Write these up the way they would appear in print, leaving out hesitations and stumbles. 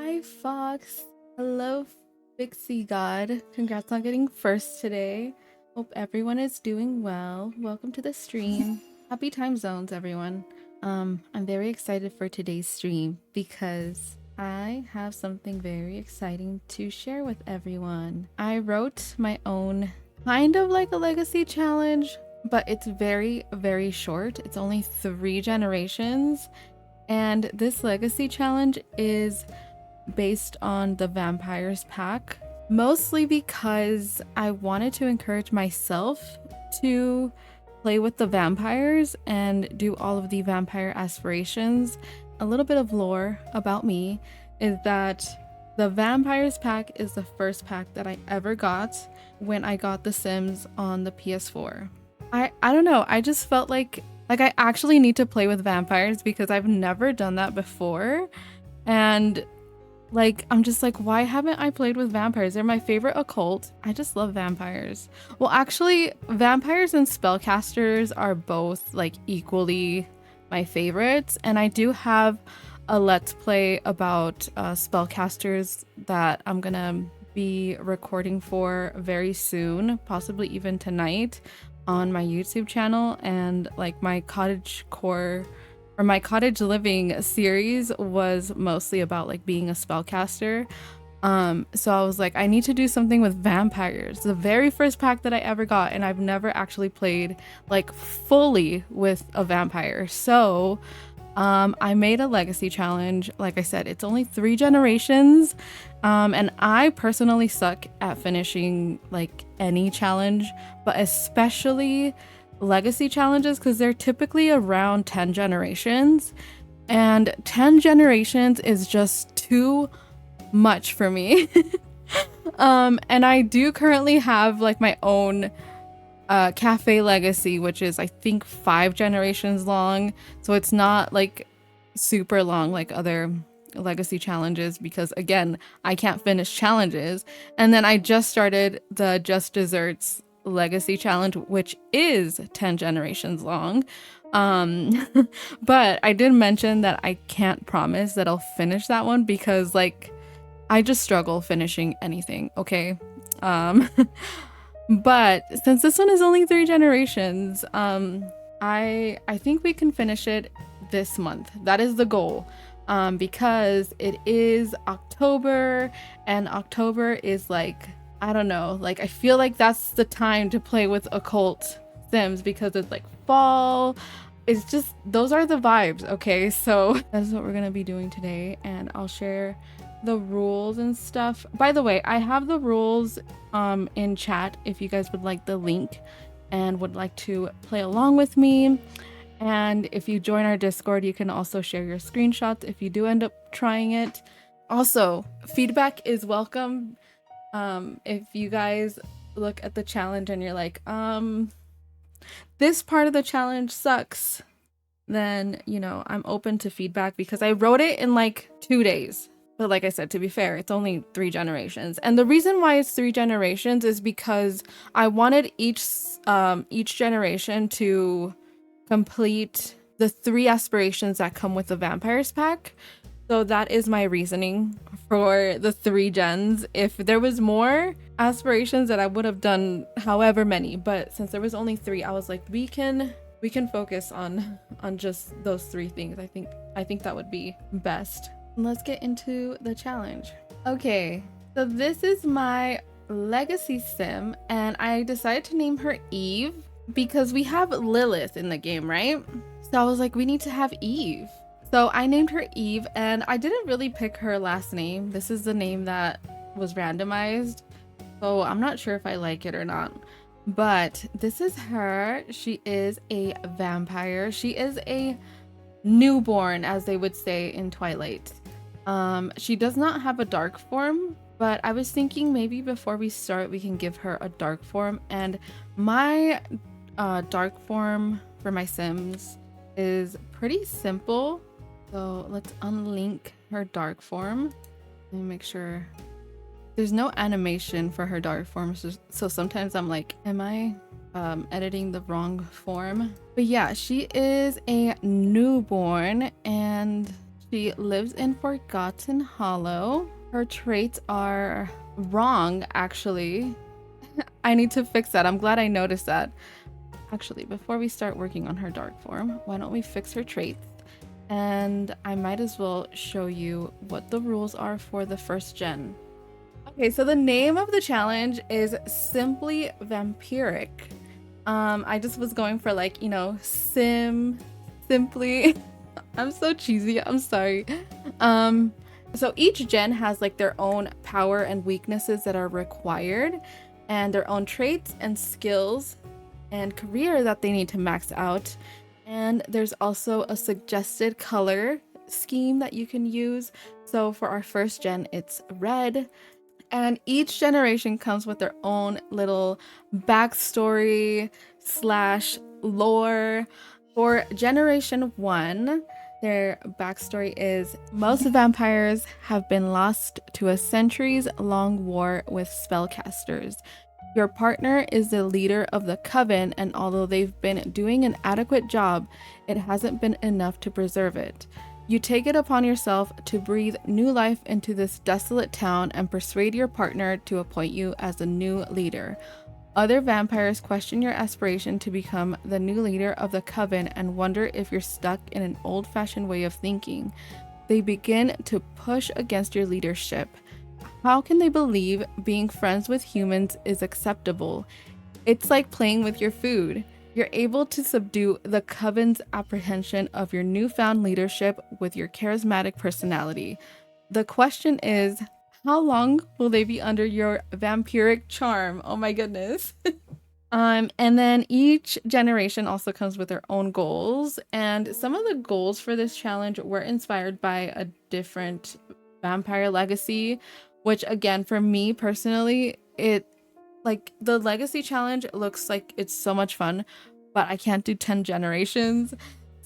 Hi, Fox. Hello, Pixie God. Congrats on getting first today. Hope everyone is doing well. Welcome to the stream. Happy time zones, everyone. I'm very excited for today's stream because I have something very exciting to share with everyone. I wrote my own kind of like a legacy challenge, but it's very, very short. It's only 3 generations. And this legacy challenge is based on the vampires pack, mostly because I wanted to encourage myself to play with the vampires and do all of the vampire aspirations. A little bit of lore about me is that the vampires pack is the first pack that I ever got when I got The Sims on the PS4. I don't know, I just felt like I actually need to play with vampires because I've never done that before. And like, I'm just like, why haven't I played with vampires? They're my favorite occult. I just love vampires. Well, actually, vampires and spellcasters are both like equally my favorites. And I do have a let's play about spellcasters that I'm gonna be recording for very soon, possibly even tonight on my YouTube channel. And like my cottage core or my cottage living series was mostly about like being a spellcaster. So I was like, I need to do something with vampires. The very first pack that I ever got, and I've never actually played like fully with a vampire. So I made a legacy challenge. Like I said, it's only 3 generations. And I personally suck at finishing like any challenge, but especially legacy challenges because they're typically around 10 generations. And 10 generations is just too much for me. And I do currently have like my own cafe legacy, which is I think 5 generations long, so it's not like super long like other legacy challenges because again, I can't finish challenges. And then I just started the Just Desserts legacy challenge, which is 10 generations long. But I did mention that I can't promise that I'll finish that one because like I just struggle finishing anything, okay? But since this one is only 3 generations, I think we can finish it this month. That is the goal. Because it is October, and October is like, I don't know, like I feel like that's the time to play with occult Sims because it's like fall. It's just, those are the vibes, okay? So that's what we're gonna be doing today, and I'll share the rules and stuff. By the way, I have the rules in chat if you guys would like the link and would like to play along with me. And if you join our Discord, you can also share your screenshots if you do end up trying it. Also, feedback is welcome. If you guys look at the challenge and you're like, this part of the challenge sucks, then, you know, I'm open to feedback because I wrote it in like 2 days. But like I said, to be fair, it's only 3 generations. And the reason why it's 3 generations is because I wanted each generation to complete the 3 aspirations that come with the vampires pack. So that is my reasoning for the 3 gens. If there was more aspirations that I would have done however many, but since there was only 3, I was like, we can focus on just those 3 things. I think that would be best. Let's get into the challenge. Okay, so this is my legacy sim, and I decided to name her Eve because we have Lilith in the game, right? So I was like, we need to have Eve. So I named her Eve, and I didn't really pick her last name. This is the name that was randomized, so I'm not sure if I like it or not. But this is her. She is a vampire. She is a newborn, as they would say in Twilight. She does not have a dark form, but I was thinking maybe before we start, we can give her a dark form. And my dark form for my Sims is pretty simple. So let's unlink her dark form and make sure there's no animation for her dark form. So sometimes I'm like, am I editing the wrong form? But yeah, she is a newborn and She lives in Forgotten Hollow. Her traits are wrong, actually. I need to fix that. I'm glad I noticed that. Actually, before we start working on her dark form, why don't we fix her traits? And I might as well show you what the rules are for the first gen. Okay, so the name of the challenge is simply Vampiric. I just was going for like, you know, simply. I'm so cheesy, I'm sorry. So each gen has like their own power and weaknesses that are required, and their own traits and skills and career that they need to max out. And there's also a suggested color scheme that you can use. So for our first gen, it's red. And each generation comes with their own little backstory slash lore. For generation 1, their backstory is most vampires have been lost to a centuries-long war with spellcasters. Your partner is the leader of the Coven, and although they've been doing an adequate job, it hasn't been enough to preserve it. You take it upon yourself to breathe new life into this desolate town and persuade your partner to appoint you as the new leader. Other vampires question your aspiration to become the new leader of the Coven and wonder if you're stuck in an old-fashioned way of thinking. They begin to push against your leadership. How can they believe being friends with humans is acceptable? It's like playing with your food. You're able to subdue the Coven's apprehension of your newfound leadership with your charismatic personality. The question is, how long will they be under your vampiric charm? Oh my goodness. And then each generation also comes with their own goals, and some of the goals for this challenge were inspired by a different vampire legacy, which again, for me personally, it like the legacy challenge looks like it's so much fun, but I can't do 10 generations.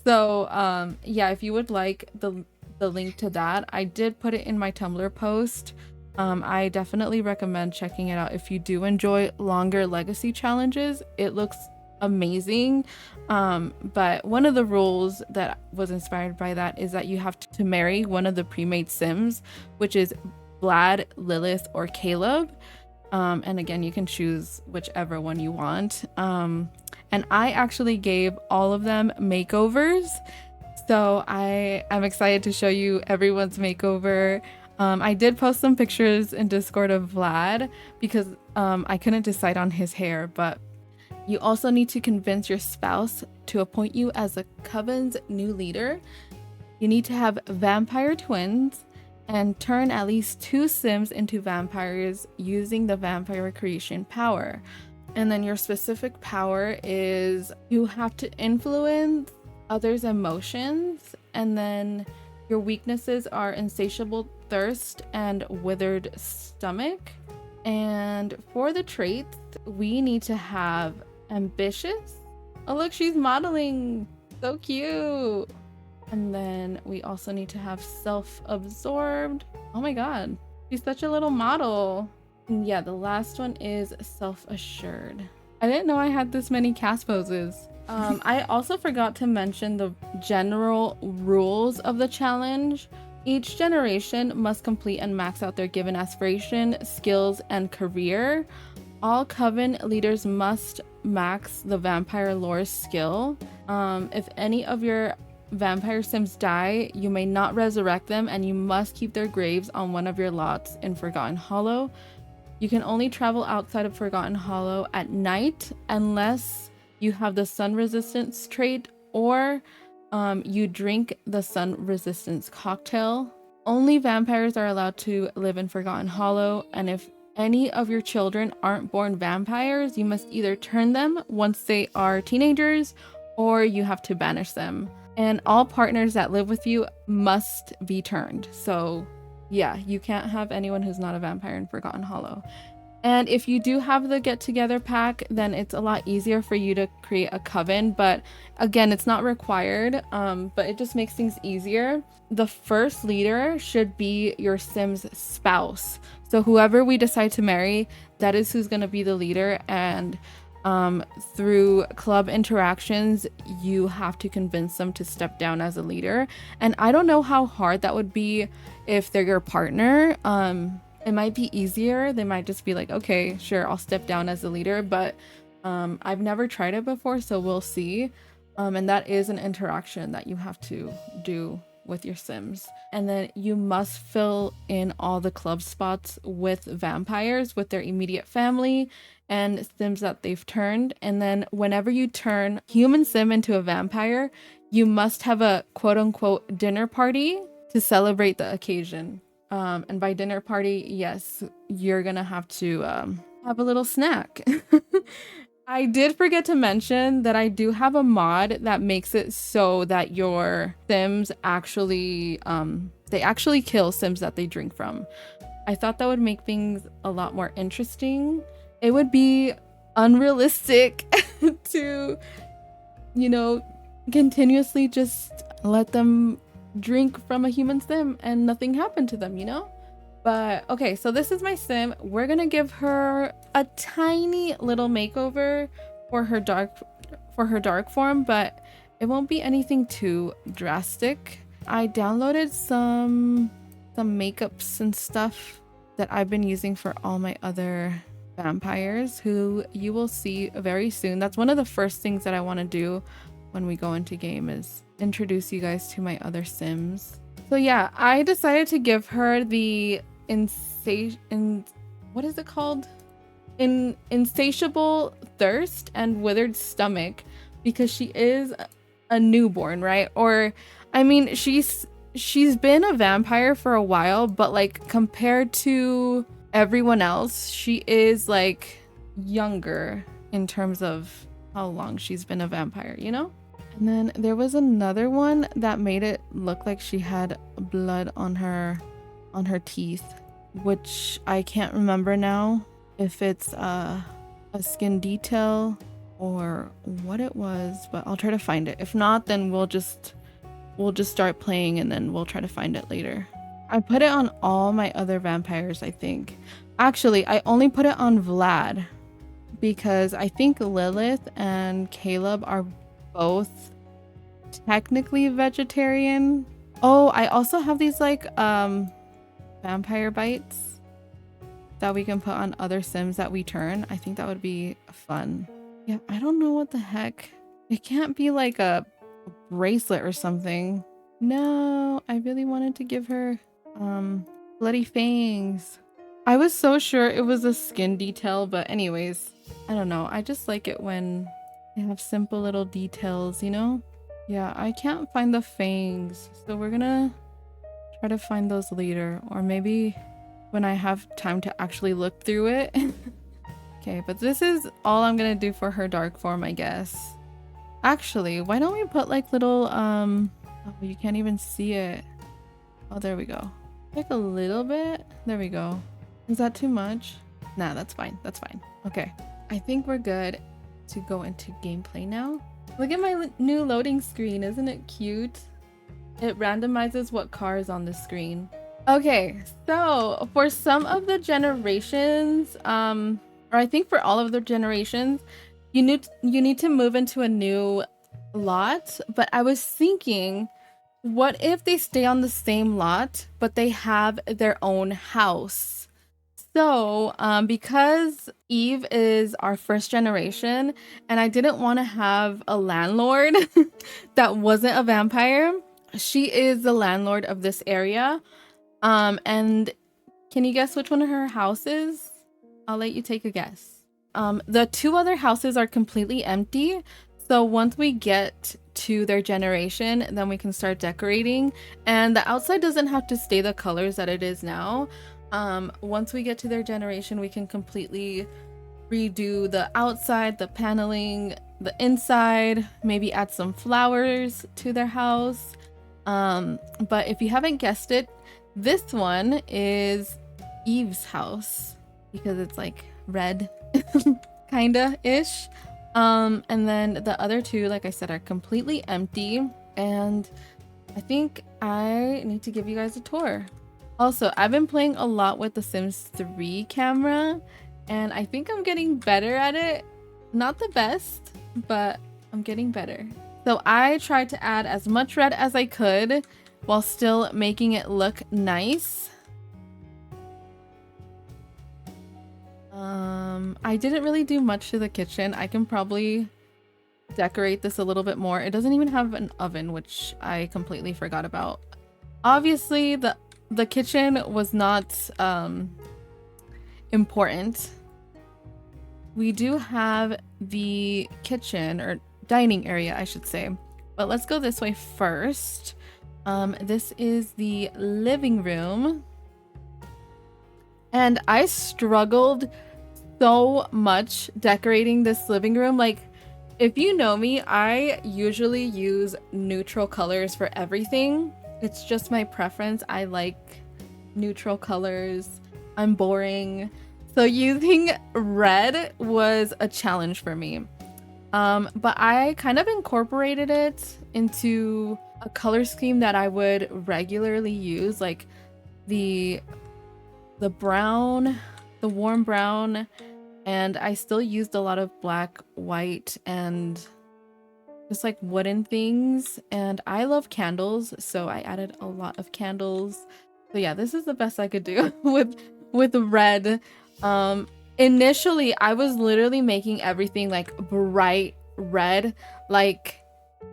So yeah, if you would like the link to that, I did put it in my Tumblr post. I definitely recommend checking it out if you do enjoy longer legacy challenges. It looks amazing. But one of the rules that was inspired by that is that you have to marry one of the pre-made Sims, which is Vlad, Lilith, or Caleb. And again, you can choose whichever one you want. And I actually gave all of them makeovers. So I am excited to show you everyone's makeover. I did post some pictures in Discord of Vlad because I couldn't decide on his hair, but you also need to convince your spouse to appoint you as the Coven's new leader. You need to have vampire twins and turn at least 2 Sims into vampires using the vampire creation power. And then your specific power is you have to influence others' emotions, and then your weaknesses are insatiable thirst and withered stomach. And for the traits, we need to have ambitious. Oh look, she's modeling, so cute. And then we also need to have self-absorbed. Oh my god, she's such a little model. And yeah, the last one is self-assured. I didn't know I had this many cast poses. I also forgot to mention the general rules of the challenge. Each generation must complete and max out their given aspiration, skills, and career. All Coven leaders must max the vampire lore skill. If any of your vampire sims die, you may not resurrect them, and you must keep their graves on one of your lots in Forgotten Hollow. You can only travel outside of Forgotten Hollow at night unless you have the sun resistance trait, or you drink the sun resistance cocktail. Only vampires are allowed to live in Forgotten Hollow, and if any of your children aren't born vampires, you must either turn them once they are teenagers, or you have to banish them. And all partners that live with you must be turned. So yeah, you can't have anyone who's not a vampire in Forgotten Hollow. And if you do have the get together pack, then it's a lot easier for you to create a coven. But again, it's not required, but it just makes things easier. The first leader should be your sim's spouse. So whoever we decide to marry, that is who's going to be the leader. And through club interactions, you have to convince them to step down as a leader. And I don't know how hard that would be if they're your partner. It might be easier. They might just be like, okay, sure, I'll step down as a leader. But I've never tried it before, so we'll see. And that is an interaction that you have to do with your Sims. And then you must fill in all the club spots with vampires, with their immediate family and Sims that they've turned. And then whenever you turn human Sim into a vampire, you must have a quote unquote dinner party to celebrate the occasion. And by dinner party, yes, you're gonna have to have a little snack. I did forget to mention that I do have a mod that makes it so that your Sims actually they actually kill Sims that they drink from. I thought that would make things a lot more interesting. It would be unrealistic to, you know, continuously just let them drink from a human Sim and nothing happened to them, you know? But okay, so this is my Sim. We're gonna give her a tiny little makeover for her dark form, but it won't be anything too drastic. I downloaded some makeups and stuff that I've been using for all my other vampires, who you will see very soon. That's one of the first things that I want to do when we go into game, is introduce you guys to my other Sims. So yeah, I decided to give her the what is it called? Insatiable thirst and withered stomach, because she is a newborn, right? Or I mean, she's been a vampire for a while, but like compared to everyone else, she is like younger in terms of how long she's been a vampire, you know? And then there was another one that made it look like she had blood on her teeth, which I can't remember now if it's a skin detail or what it was, but I'll try to find it. If not, then we'll just start playing and then we'll try to find it later. I put it on all my other vampires, I think. Actually, I only put it on Vlad because I think Lilith and Caleb are both technically vegetarian. Oh, I also have these like vampire bites that we can put on other Sims that we turn. I think that would be fun. Yeah, I don't know what the heck. It can't be like a bracelet or something. No, I really wanted to give her bloody fangs. I was so sure it was a skin detail, but anyways, I don't know. I just like it when they have simple little details, you know? Yeah, I can't find the fangs, so we're gonna try to find those later, or maybe when I have time to actually look through it. Okay, but this is all I'm gonna do for her dark form, I guess. Actually, why don't we put like little oh, you can't even see it. Oh, there we go. Like a little bit. There we go. Is that too much? Nah, that's fine. That's fine. Okay, I think we're good to go into gameplay now. Look at my new loading screen. Isn't it cute? It randomizes what car is on the screen. Okay, so for some of the generations, or I think for all of the generations, you need to move into a new lot. But I was thinking, what if they stay on the same lot, but they have their own house? So, because Eve is our first generation, and I didn't want to have a landlord that wasn't a vampire, she is the landlord of this area. And can you guess which one of her houses? I'll let you take a guess. The two other houses are completely empty. So once we get to their generation, then we can start decorating. And the outside doesn't have to stay the colors that it is now. Once we get to their generation, we can completely redo the outside, the paneling, the inside, maybe add some flowers to their house. But if you haven't guessed it, this one is Eve's house because it's like red kinda ish. And then the other two, like I said, are completely empty, and I think I need to give you guys a tour. Also, I've been playing a lot with the Sims 3 camera, and I think I'm getting better at it. Not the best, but I'm getting better. So I tried to add as much red as I could while still making it look nice. I didn't really do much to the kitchen. I can probably decorate this a little bit more. It doesn't even have an oven, which I completely forgot about. Obviously, the kitchen was not important. We do have the kitchen, or dining area, I should say. But let's go this way first. This is the living room. And I struggled so much decorating this living room. Like, if you know me, I usually use neutral colors for everything. It's just my preference. I like neutral colors. I'm boring. So using red was a challenge for me. But I kind of incorporated it into a color scheme that I would regularly use, like the brown, the warm brown, and I still used a lot of black, white, and just like wooden things. And I love candles, so I added a lot of candles. So yeah, this is the best I could do with red. Initially I was literally making everything like bright red, like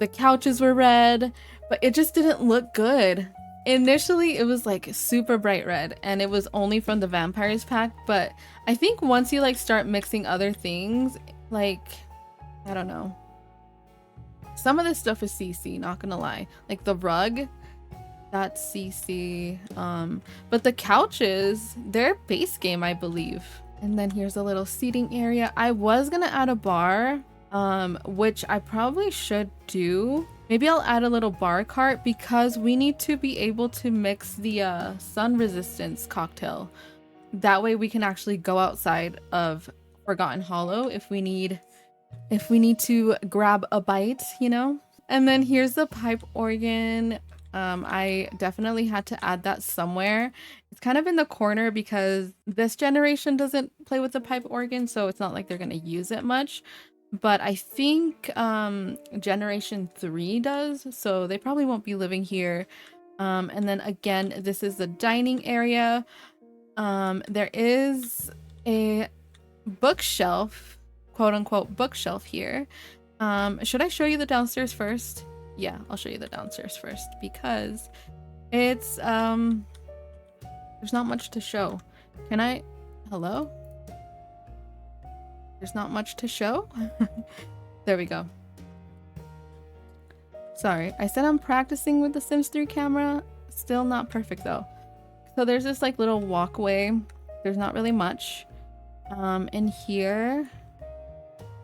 the couches were red, but it just didn't look good. Initially it was like super bright red, and it was only from the vampires pack, but I think once you like start mixing other things, like, I don't know, some of this stuff is CC, not gonna lie. Like the rug, that's CC, but the couches, they're base game, I believe. And then here's a little seating area. I was gonna add a bar, which I probably should do. Maybe I'll add a little bar cart, because we need to be able to mix the sun resistance cocktail. That way we can actually go outside of Forgotten Hollow if we need to grab a bite, you know? And then here's the pipe organ. I definitely had to add that somewhere. It's kind of in the corner because this generation doesn't play with the pipe organ, so it's not like they're gonna use it much. But I think generation 3 does, so they probably won't be living here. And then again, this is the dining area. There is a bookshelf, quote unquote bookshelf here. Should I show you the downstairs first? Yeah, I'll show you the downstairs first, because it's there's not much to show. Can I? Hello? There's not much to show? There we go. Sorry, I said I'm practicing with the Sims 3 camera. Still not perfect though. So there's this like little walkway. There's not really much. In here,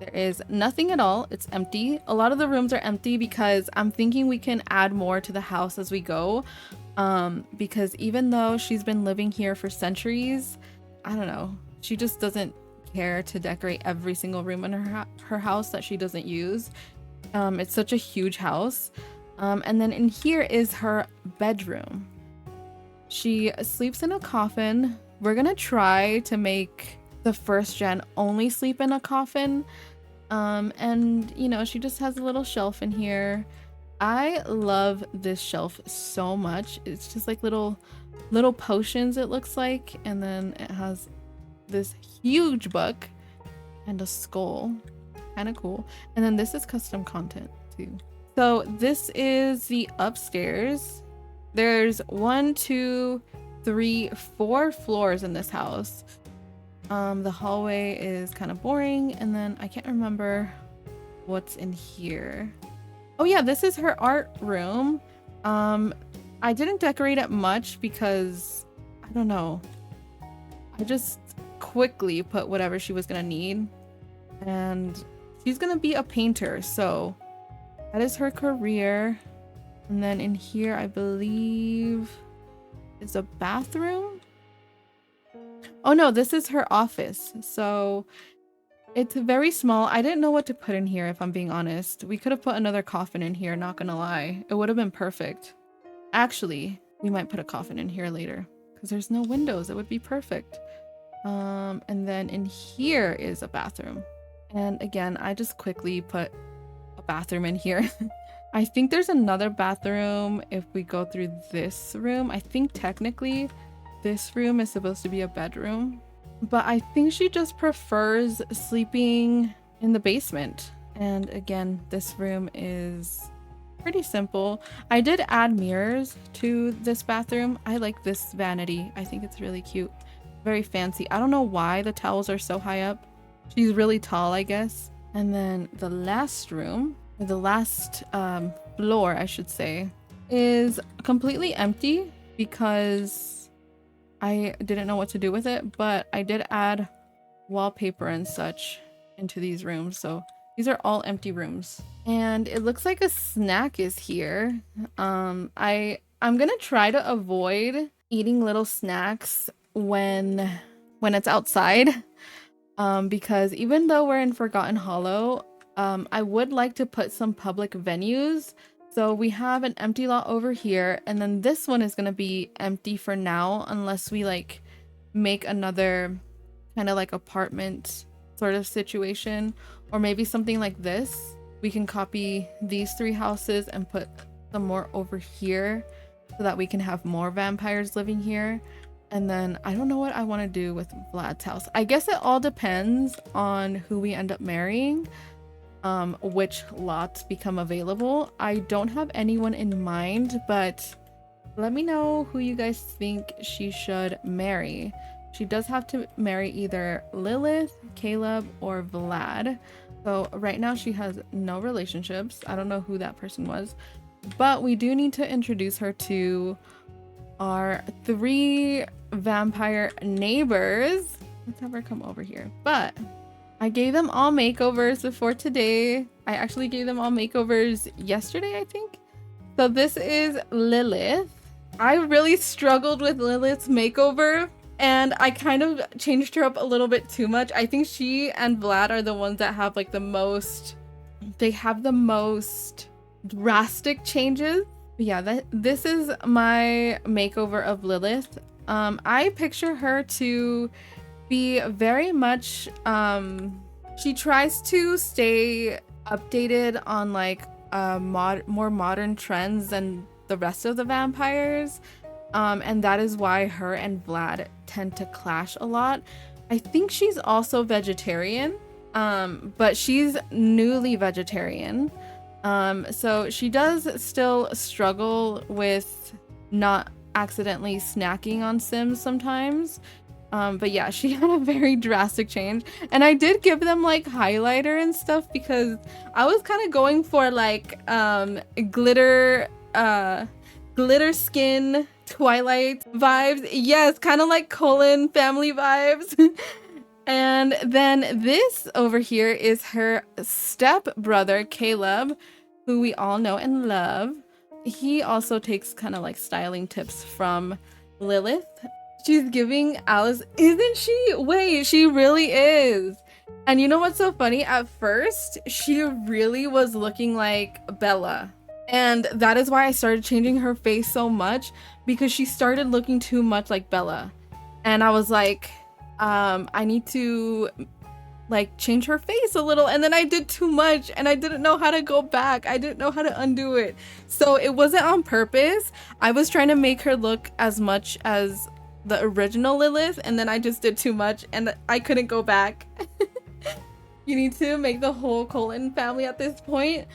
there is nothing at all. It's empty. A lot of the rooms are empty because I'm thinking we can add more to the house as we go. Because even though she's been living here for centuries, I don't know, she just doesn't care to decorate every single room in her house that she doesn't use. It's such a huge house. And then in here is her bedroom. She sleeps in a coffin. We're gonna try to make the first gen only sleep in a coffin. And you know, she just has a little shelf in here. I love this shelf so much. It's just like little potions, it looks like, and then it has this huge book and a skull. Kind of cool. And then this is custom content too. So this is the upstairs. There's 1, 2, 3, 4 floors in this house. The hallway is kind of boring, and then I can't remember what's in here. Oh yeah, this is her art room. I didn't decorate it much because I don't know, I just quickly put whatever she was gonna need, and she's gonna be a painter, so that is her career. And then in here, I believe is a bathroom. Oh no, this is her office. So it's very small. I didn't know what to put in here, if I'm being honest. We could have put another coffin in here, not gonna lie. It would have been perfect. Actually, we might put a coffin in here later because there's no windows. It would be perfect. And then in here is a bathroom. And again, I just quickly put a bathroom in here. I think there's another bathroom if we go through this room. I think technically this room is supposed to be a bedroom, but I think she just prefers sleeping in the basement. And again, this room is pretty simple. I did add mirrors to this bathroom. I like this vanity. I think it's really cute. Very fancy. I don't know why the towels are so high up. She's really tall, I guess. And then the last room, or the last floor, I should say, is completely empty because I didn't know what to do with it, but I did add wallpaper and such into these rooms. So these are all empty rooms. And it looks like a snack is here. I'm gonna try to avoid eating little snacks when it's outside. Because even though we're in Forgotten Hollow, I would like to put some public venues. So we have an empty lot over here, and then this one is gonna be empty for now unless we like make another kind of like apartment sort of situation, or maybe something like this. We can copy these 3 houses and put some more over here so that we can have more vampires living here. And then I don't know what I want to do with Vlad's house. I guess it all depends on who we end up marrying, which lots become available. I don't have anyone in mind, but let me know who you guys think she should marry. She does have to marry either Lilith, Caleb, or Vlad. So right now she has no relationships. I don't know who that person was, but we do need to introduce her to our 3 vampire neighbors. Let's have her come over here. But I gave them all makeovers before today. I actually gave them all makeovers yesterday, I think. So this is Lilith. I really struggled with Lilith's makeover, and I kind of changed her up a little bit too much. I think she and Vlad are the ones that have like the most, they have the most drastic changes. But yeah, this is my makeover of Lilith. I picture her to be very much, she tries to stay updated on like more modern trends than the rest of the vampires. And that is why her and Vlad tend to clash a lot. I think she's also vegetarian, but she's newly vegetarian. So she does still struggle with not accidentally snacking on Sims sometimes. But yeah, she had a very drastic change. And I did give them like highlighter and stuff because I was kind of going for like glitter skin Twilight vibes. Yes, kind of like Colin family vibes. And then this over here is her step brother Caleb, who we all know and love. He also takes kind of like styling tips from Lilith. She's giving Alice, isn't she? Wait, she really is. And you know what's so funny? At first, she really was looking like Bella. And that is why I started changing her face so much, because she started looking too much like Bella. And I was like, I need to like change her face a little. And then I did too much and I didn't know how to go back. I didn't know how to undo it. So it wasn't on purpose. I was trying to make her look as much as the original Lilith, and then I just did too much and I couldn't go back. You need to make the whole Colin family at this point.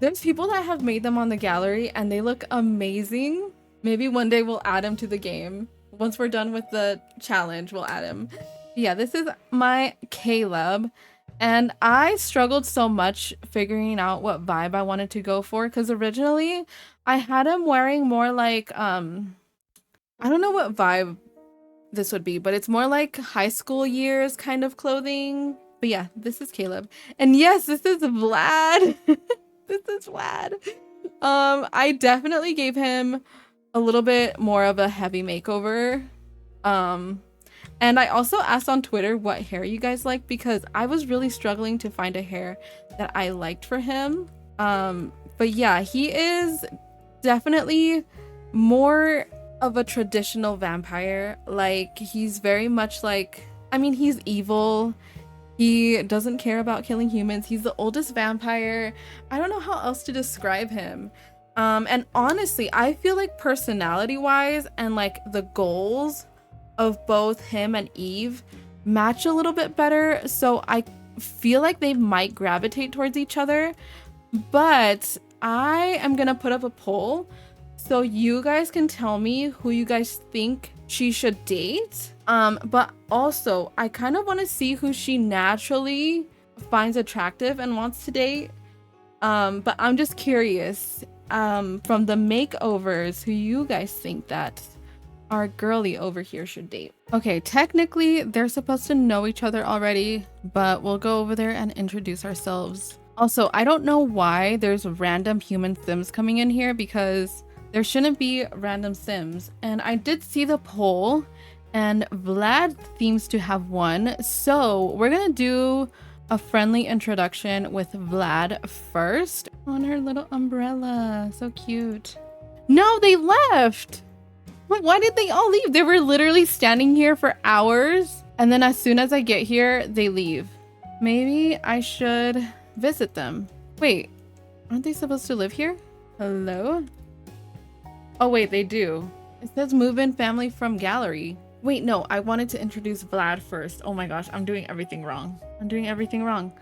There's people that have made them on the gallery and they look amazing. Maybe one day we'll add them to the game. Once we're done with the challenge, we'll add him. Yeah, this is my Caleb. And I struggled so much figuring out what vibe I wanted to go for, because originally I had him wearing more like, I don't know what vibe this would be, but it's more like high school years kind of clothing. But yeah, this is Caleb. And yes, this is Vlad. This is Vlad. I definitely gave him a little bit more of a heavy makeover. And I also asked on Twitter what hair you guys like, because I was really struggling to find a hair that I liked for him. But yeah, he is definitely more of a traditional vampire. Like, he's very much like, I mean, he's evil. He doesn't care about killing humans. He's the oldest vampire. I don't know how else to describe him. And honestly, I feel like personality wise and like the goals of both him and Eve match a little bit better. So I feel like they might gravitate towards each other. But I am gonna put up a poll so you guys can tell me who you guys think she should date. But also I kind of want to see who she naturally finds attractive and wants to date. But I'm just curious, from the makeovers, who you guys think that our girly over here should date. Okay, technically they're supposed to know each other already, but we'll go over there and introduce ourselves. Also, I don't know why there's random human sims coming in here, because there shouldn't be random sims. And I did see the poll and Vlad seems to have won. So we're gonna do a friendly introduction with Vlad first. On her little umbrella, so cute. No, they left. Why did they all leave? They were literally standing here for hours. And then as soon as I get here, they leave. Maybe I should visit them. Wait, aren't they supposed to live here? Hello? Oh wait, they do. It says move in family from gallery. Wait, no, I wanted to introduce Vlad first. Oh my gosh, I'm doing everything wrong. I'm doing everything wrong.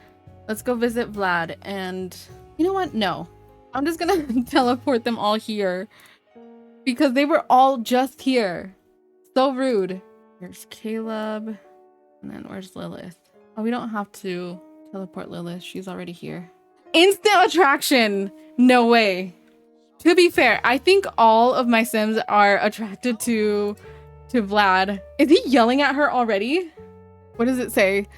Let's go visit Vlad. And you know what? No, I'm just gonna teleport them all here because they were all just here. So rude. There's Caleb. And then where's Lilith? Oh, we don't have to teleport Lilith. She's already here. Instant attraction. No way. To be fair, I think all of my sims are attracted to Vlad. Is he yelling at her already? What does it say?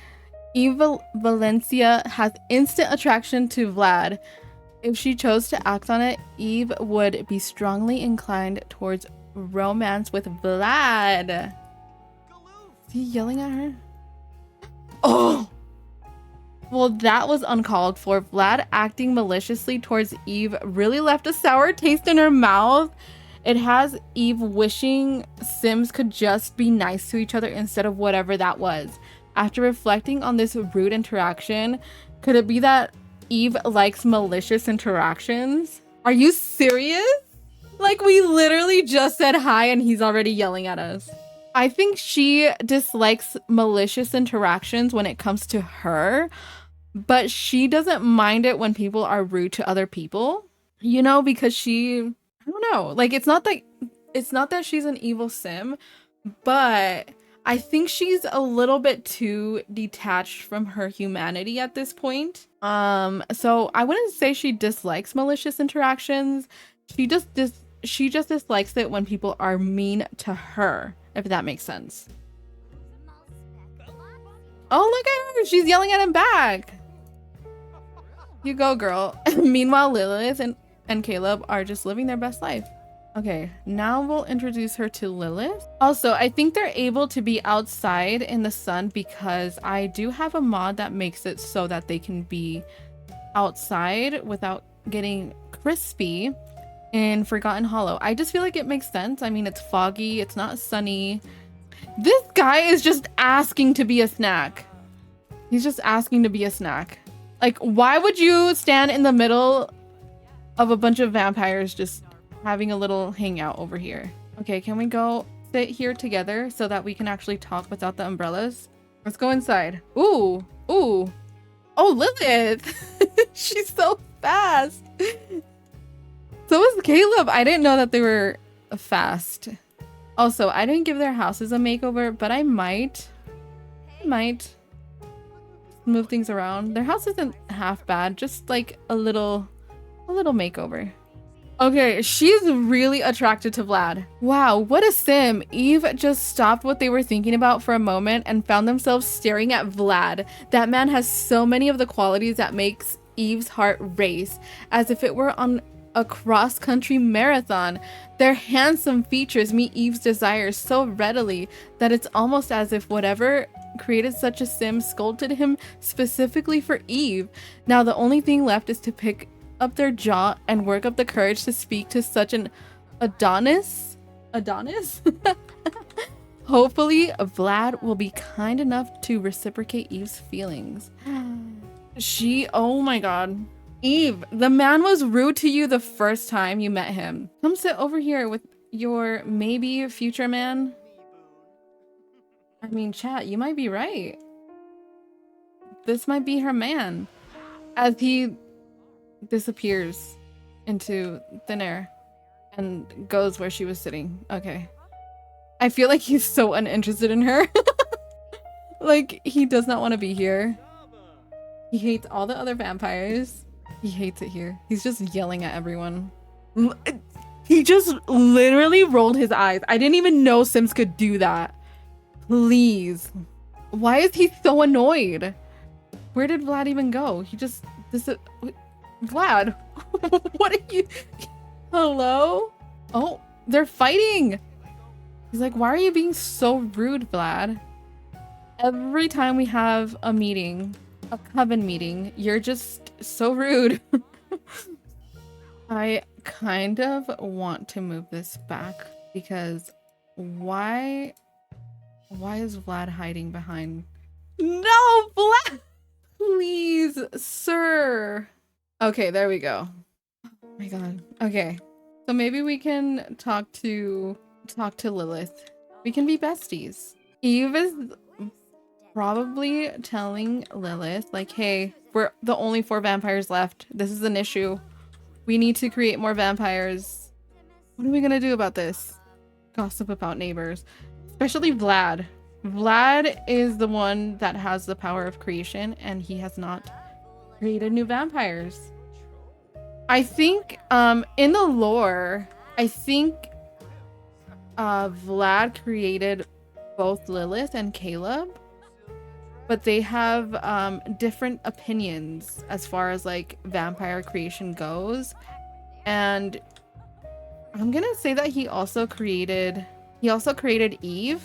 Eva Valencia has instant attraction to Vlad. If she chose to act on it, Eve would be strongly inclined towards romance with Vlad. Is he yelling at her? Oh! Well, that was uncalled for. Vlad acting maliciously towards Eve really left a sour taste in her mouth. It has Eve wishing Sims could just be nice to each other instead of whatever that was. After reflecting on this rude interaction, could it be that Eve likes malicious interactions? Are you serious? Like, we literally just said hi and he's already yelling at us. I think she dislikes malicious interactions when it comes to her, but she doesn't mind it when people are rude to other people, you know, because she, I don't know, like, it's not that she's an evil sim, but I think she's a little bit too detached from her humanity at this point. So I wouldn't say she dislikes malicious interactions. She just dislikes it when people are mean to her, if that makes sense. Oh, look at her. She's yelling at him back. You go, girl. Meanwhile, Lilith and Caleb are just living their best life. Okay, now we'll introduce her to Lilith. Also, I think they're able to be outside in the sun because I do have a mod that makes it so that they can be outside without getting crispy in Forgotten Hollow. I just feel like it makes sense. I mean, it's foggy, it's not sunny. This guy is just asking to be a snack. He's just asking to be a snack. Like, why would you stand in the middle of a bunch of vampires just having a little hangout over here? Okay, can we go sit here together so that we can actually talk without the umbrellas? Let's go inside. Ooh, ooh. Oh, Lilith. She's so fast. So is Caleb. I didn't know that they were fast. Also, I didn't give their houses a makeover, but I might move things around. Their house isn't half bad, just like a little makeover. Okay, she's really attracted to Vlad. Wow, what a sim. Eve just stopped what they were thinking about for a moment and found themselves staring at Vlad. That man has so many of the qualities that makes Eve's heart race, as if it were on a cross-country marathon. Their handsome features meet Eve's desires so readily that it's almost as if whatever created such a sim sculpted him specifically for Eve. Now the only thing left is to pick up their jaw and work up the courage to speak to such an Adonis? Hopefully, Vlad will be kind enough to reciprocate Eve's feelings. Oh my god. Eve, the man was rude to you the first time you met him. Come sit over here with your maybe future man. I mean, chat, you might be right. This might be her man. As he disappears into thin air and goes where she was sitting. Okay. I feel like he's so uninterested in her. Like, he does not want to be here. He hates all the other vampires. He hates it here. He's just yelling at everyone. He just literally rolled his eyes. I didn't even know Sims could do that. Please. Why is he so annoyed? Where did Vlad even go? He just... Vlad, what are you... Hello? Oh, they're fighting. He's like, why are you being so rude, Vlad? Every time we have a meeting, a Coven meeting, you're just so rude. I kind of want to move this back because why is Vlad hiding behind? No, Vlad! Please, sir. Okay, there we go. Oh my god. Okay. So maybe we can talk to Lilith. We can be besties. Eve is probably telling Lilith, like, hey, we're the only 4 vampires left. This is an issue. We need to create more vampires. What are we gonna do about this? Gossip about neighbors. Especially Vlad. Vlad is the one that has the power of creation, and he has not created new vampires. I think, in the lore, I think Vlad created both Lilith and Caleb, but they have different opinions as far as like vampire creation goes. And I'm gonna say that he also created Eve.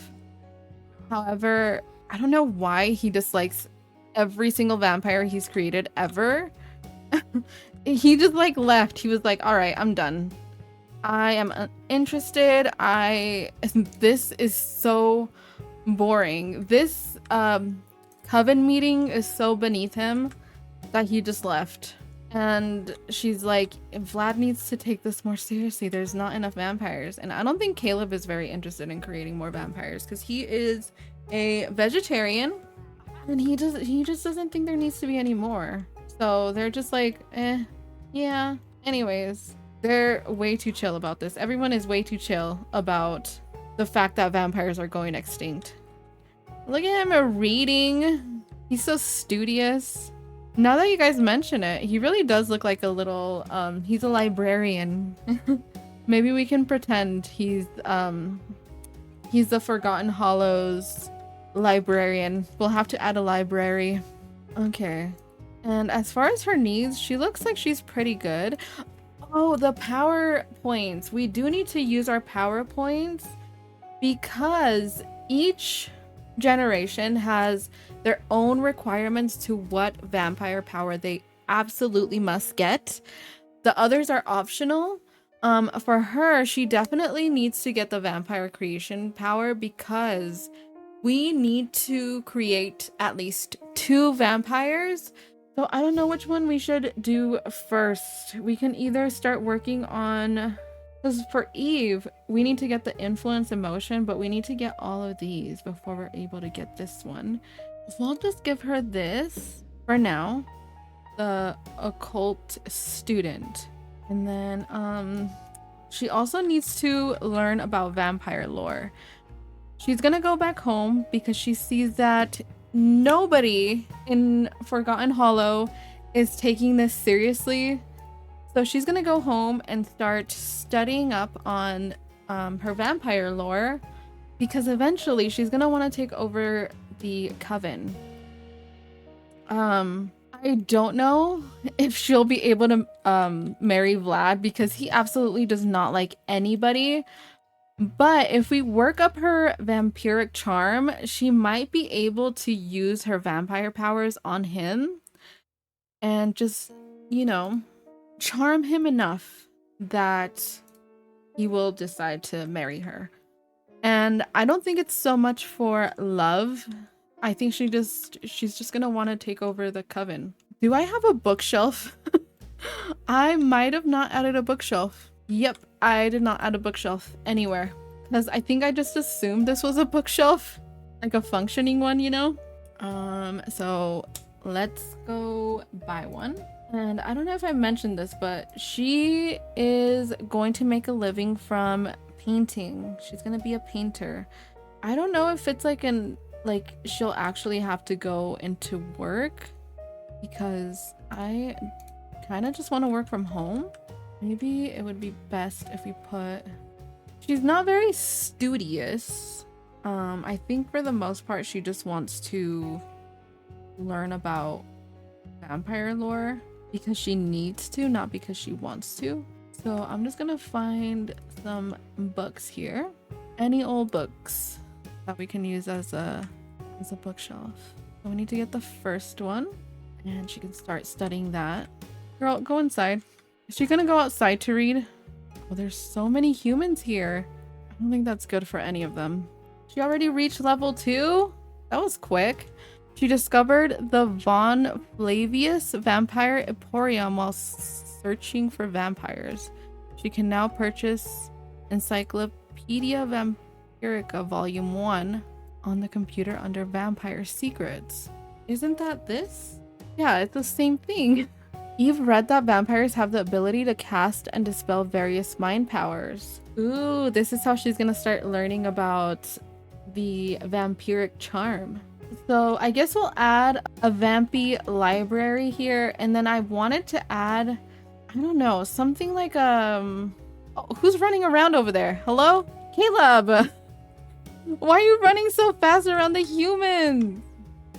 However, I don't know why he dislikes every single vampire he's created ever. He just like left. He was like, all right, I'm done. I am uninterested. This is so boring. This Coven meeting is so beneath him that he just left. And she's like, Vlad needs to take this more seriously. There's not enough vampires. And I don't think Caleb is very interested in creating more vampires because he is a vegetarian and he just doesn't think there needs to be any more. So they're just like, yeah. Anyways, they're way too chill about this. Everyone is way too chill about the fact that vampires are going extinct. Look at him reading. He's so studious. Now that you guys mention it, he really does look like a little, he's a librarian. Maybe we can pretend he's the Forgotten Hollows librarian. We'll have to add a library. Okay. And as far as her needs, she looks like she's pretty good. Oh, the power points. We do need to use our power points because each generation has their own requirements to what vampire power they absolutely must get. The others are optional. For her, she definitely needs to get the vampire creation power because we need to create at least 2 vampires. So I don't know which one we should do first. We can either start working on, because for Eve, we need to get the influence emotion, but we need to get all of these before we're able to get this one. So I'll just give her this for now, the occult student. And then she also needs to learn about vampire lore. She's gonna go back home because she sees that nobody in Forgotten Hollow is taking this seriously. So she's gonna go home and start studying up on her vampire lore because eventually she's gonna want to take over the Coven. I don't know if she'll be able to marry Vlad because he absolutely does not like anybody. But if we work up her vampiric charm, she might be able to use her vampire powers on him and just, you know, charm him enough that he will decide to marry her. And I don't think it's so much for love. I think she's just gonna want to take over the Coven. Do I have a bookshelf? I might have not added a bookshelf. Yep, I did not add a bookshelf anywhere. Because I think I just assumed this was a bookshelf. Like a functioning one, you know? So let's go buy one. And I don't know if I mentioned this, but she is going to make a living from painting. She's gonna be a painter. I don't know if it's like she'll actually have to go into work, because I kind of just want to work from home. Maybe it would be best if we put, she's not very studious. I think for the most part she just wants to learn about vampire lore because she needs to, not because she wants to. So I'm just gonna find some books here, any old books that we can use as a bookshelf. So we need to get the first one, and she can start studying that. Girl, go inside. Is she gonna go outside to read? Oh, there's so many humans here. I don't think that's good for any of them. She already reached level 2? That was quick. She discovered the Von Flavius Vampire Emporium while searching for vampires. She can now purchase Encyclopedia Vampirica Volume 1 on the computer under Vampire Secrets. Isn't that this? Yeah, it's the same thing. You've read that vampires have the ability to cast and dispel various mind powers. Ooh, this is how she's gonna start learning about the vampiric charm. So I guess we'll add a vampy library here, and then I wanted to add, I don't know, something like oh, who's running around over there? Hello? Caleb! Why are you running so fast around the humans?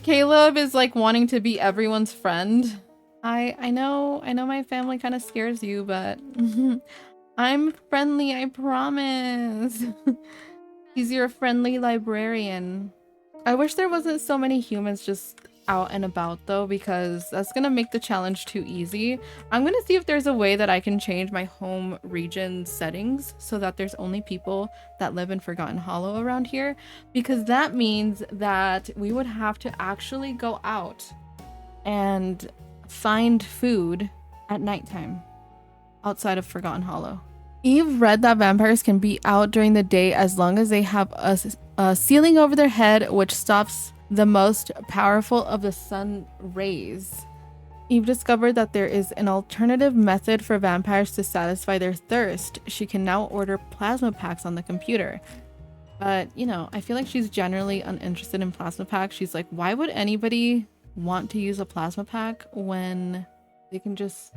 Caleb is like wanting to be everyone's friend. I know my family kind of scares you, but I'm friendly, I promise. He's your friendly librarian. I wish there wasn't so many humans just out and about though, because that's gonna make the challenge too easy. I'm gonna see if there's a way that I can change my home region settings so that there's only people that live in Forgotten Hollow around here, because that means that we would have to actually go out and find food at nighttime outside of Forgotten Hollow. Eve read that vampires can be out during the day as long as they have a ceiling over their head, which stops the most powerful of the sun rays. Eve discovered that there is an alternative method for vampires to satisfy their thirst. She can now order plasma packs on the computer. But, you know, I feel like she's generally uninterested in plasma packs. She's like, why would anybody want to use a plasma pack when they can just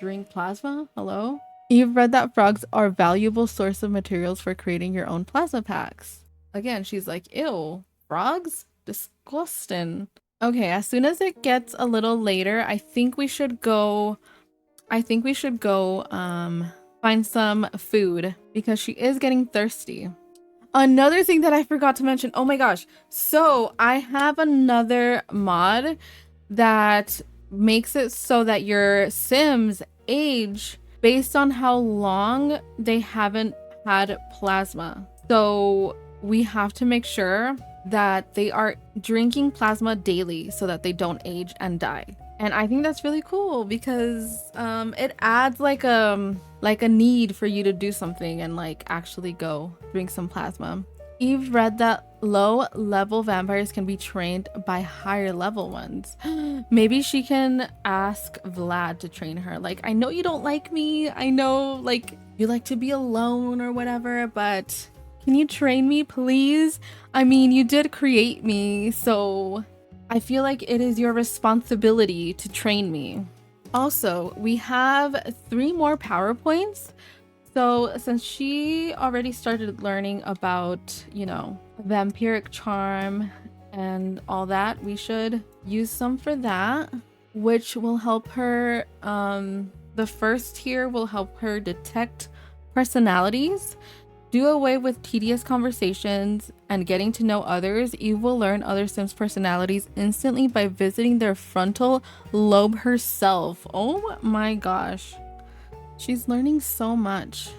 drink plasma? Hello? Eve read that frogs are a valuable source of materials for creating your own plasma packs. Again, she's like, ew, frogs? Disgusting. Okay, as soon as it gets a little later, I think we should go find some food because she is getting thirsty. Another thing that I forgot to mention, oh my gosh. So I have another mod that makes it so that your Sims age based on how long they haven't had plasma. So we have to make sure that they are drinking plasma daily so that they don't age and die. And I think that's really cool because it adds like a need for you to do something and like actually go drink some plasma. Eve read that low level vampires can be trained by higher level ones. Maybe she can ask Vlad to train her. Like, I know you don't like me. I know like you like to be alone or whatever, but can you train me, please? I mean, you did create me, so I feel like it is your responsibility to train me. Also, we have 3 more PowerPoints. So since she already started learning about, you know, vampiric charm and all that, we should use some for that, which will help her. The first here will help her detect personalities, do away with tedious conversations, and getting to know others. Eve will learn other Sims' personalities instantly by visiting their frontal lobe herself. Oh my gosh. She's learning so much.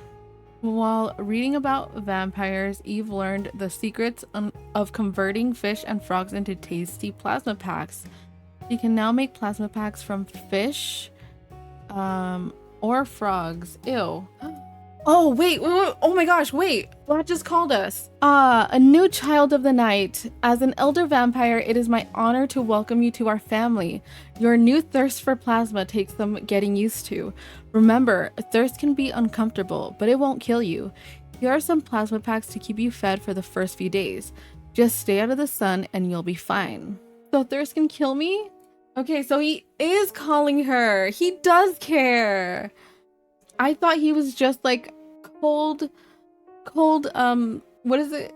While reading about vampires, Eve learned the secrets of converting fish and frogs into tasty plasma packs. You can now make plasma packs from fish or frogs. Ew. Oh, wait, oh my gosh, wait. Vlad just called us. A new child of the night. As an elder vampire, it is my honor to welcome you to our family. Your new thirst for plasma takes some getting used to. Remember, thirst can be uncomfortable, but it won't kill you. Here are some plasma packs to keep you fed for the first few days. Just stay out of the sun and you'll be fine. So thirst can kill me? Okay, so he is calling her. He does care. I thought he was just like cold, what is it?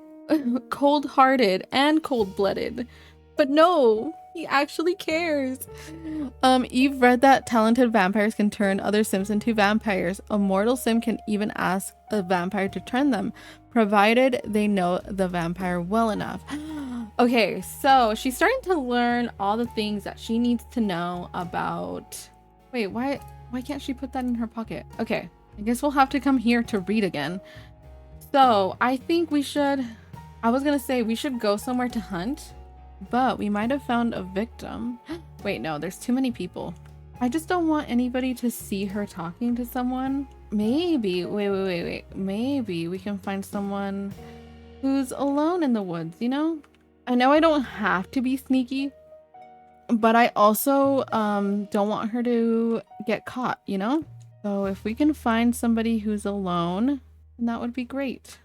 Cold-hearted and cold-blooded. But no, he actually cares. Eve read that talented vampires can turn other sims into vampires. A mortal sim can even ask a vampire to turn them, provided they know the vampire well enough. Okay, so she's starting to learn all the things that she needs to know about... Wait, why can't she put that in her pocket? Okay, I guess we'll have to come here to read again. So I think we should... I was gonna say we should go somewhere to hunt, but we might have found a victim. Wait, no, there's too many people. I just don't want anybody to see her talking to someone. Maybe, wait. Maybe we can find someone who's alone in the woods, you know? I know I don't have to be sneaky, but I also don't want her to get caught, you know? So if we can find somebody who's alone, then that would be great.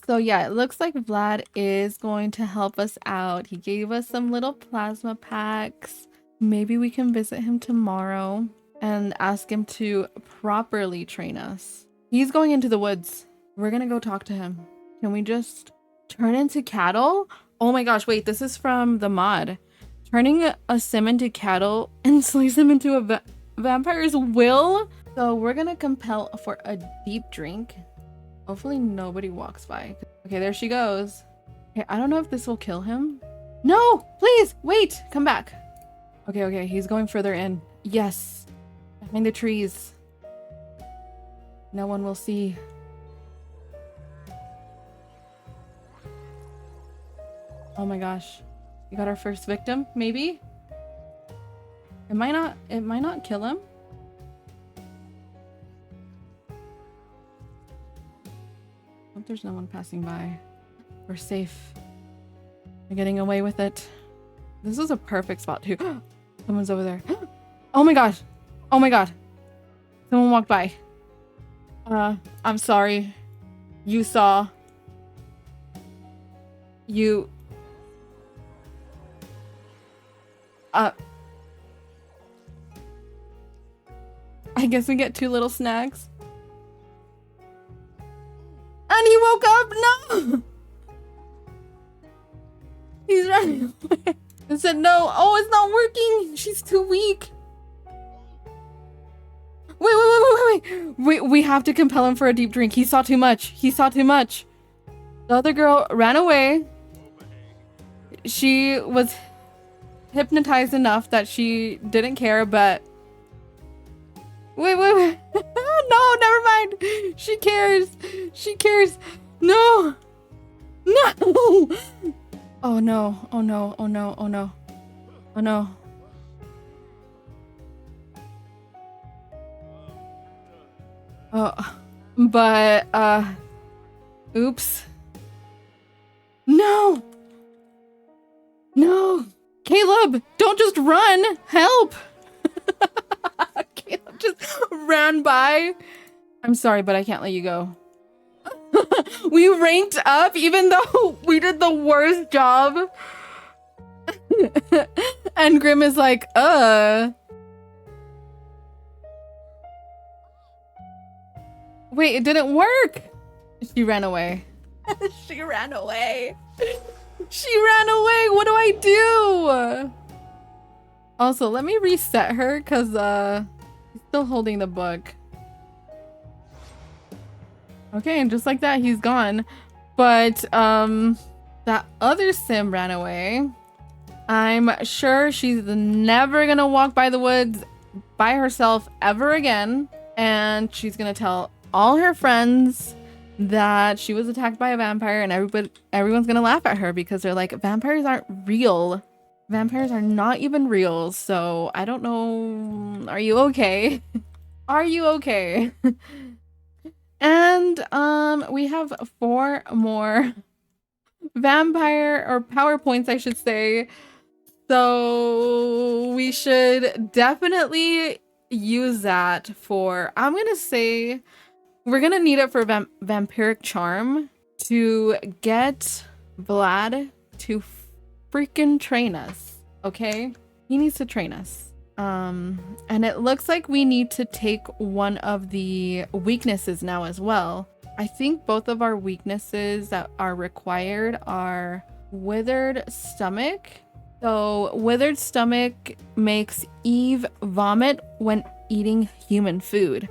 So yeah, it looks like Vlad is going to help us out. He gave us some little plasma packs. Maybe we can visit him tomorrow and ask him to properly train us. He's going into the woods. We're gonna go talk to him. Can we just turn into cattle? Oh my gosh, wait, this is from the mod. Turning a sim into cattle and slice him into a vampire's will? So we're gonna compel for a deep drink. Hopefully nobody walks by. Okay, there she goes. Okay, I don't know if this will kill him. No, please, wait, come back. Okay, he's going further in. Yes, behind the trees. No one will see. Oh my gosh. We got our first victim, maybe? It might not kill him. Hope there's no one passing by. We're safe. We're getting away with it. This is a perfect spot too. Someone's over there. Oh my gosh. Oh my god. Someone walked by. I'm sorry. You saw. You... I guess we get 2 little snacks. And he woke up! No! He's running away. And said no. Oh, it's not working! She's too weak. Wait. We have to compel him for a deep drink. He saw too much. He saw too much. The other girl ran away. She was hypnotized enough that she didn't care, but... Wait. No, never mind. She cares. She cares. No. No. Oh no. Oh no. Oh no. Oh no. Oh no. Oh, but, oops. No. No. Caleb, don't just run. Help. Caleb just ran by. I'm sorry, but I can't let you go. We ranked up even though we did the worst job. And Grim is like, Wait, it didn't work. She ran away. She ran away. She ran away. What do I do? Also, let me reset her because he's still holding the book. Okay, and just like that, he's gone. But that other sim ran away. I'm sure she's never gonna walk by the woods by herself ever again. And she's gonna tell all her friends that she was attacked by a vampire, and everyone's gonna laugh at her because they're like, vampires aren't real. Vampires are not even real. So I don't know. Are you okay? Are you okay? And we have 4 more vampire or PowerPoints, I should say. So we should definitely use that for, I'm gonna say, we're gonna need it for vampiric charm to get Vlad to freaking train us, okay? He needs to train us. And it looks like we need to take one of the weaknesses now as well. I think both of our weaknesses that are required are withered stomach. So withered stomach makes Eve vomit when eating human food.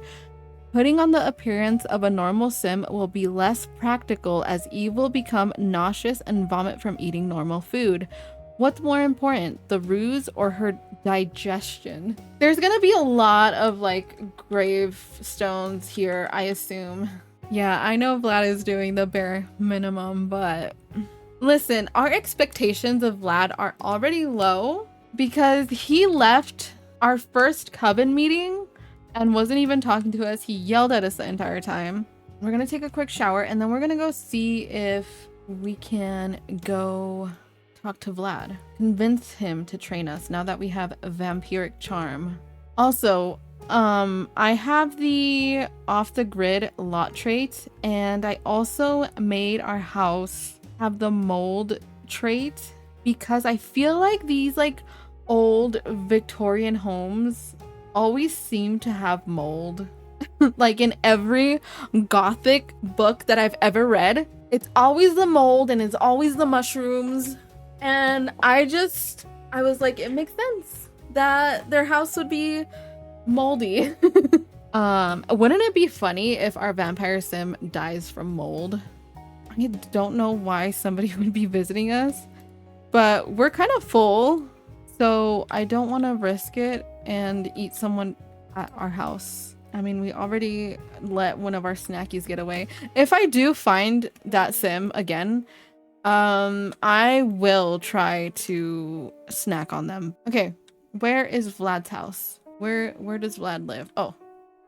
Putting on the appearance of a normal sim will be less practical as Eve will become nauseous and vomit from eating normal food. What's more important, the ruse or her digestion? There's gonna be a lot of like gravestones here, I assume. Yeah, I know Vlad is doing the bare minimum, but listen, our expectations of Vlad are already low because he left our first Coven meeting and wasn't even talking to us. He yelled at us the entire time. We're gonna take a quick shower and then we're gonna go see if we can go talk to Vlad. Convince him to train us now that we have a vampiric charm. Also, I have the off the grid lot trait, and I also made our house have the mold trait because I feel like these like old Victorian homes always seem to have mold. Like in every gothic book that I've ever read, it's always the mold and it's always the mushrooms. And I was like, it makes sense that their house would be moldy. Wouldn't it be funny if our vampire sim dies from mold? I don't know why somebody would be visiting us, but we're kind of full, so I don't want to risk it and eat someone at our house. I mean, we already let one of our snackies get away. If I do find that sim again, I will try to snack on them. Okay, where is Vlad's house? Where does Vlad live? Oh,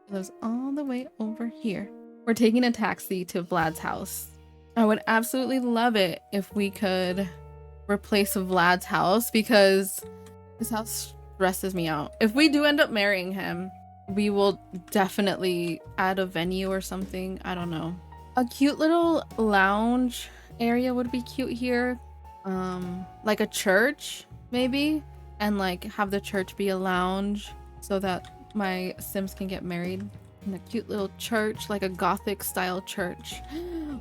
he lives all the way over here. We're taking a taxi to Vlad's house. I would absolutely love it if we could replace Vlad's house because his house stresses me out. If we do end up marrying him, we will definitely add a venue or something. I don't know. A cute little lounge area would be cute here. Like a church maybe, and like have the church be a lounge so that my sims can get married in a cute little church, like a gothic style church.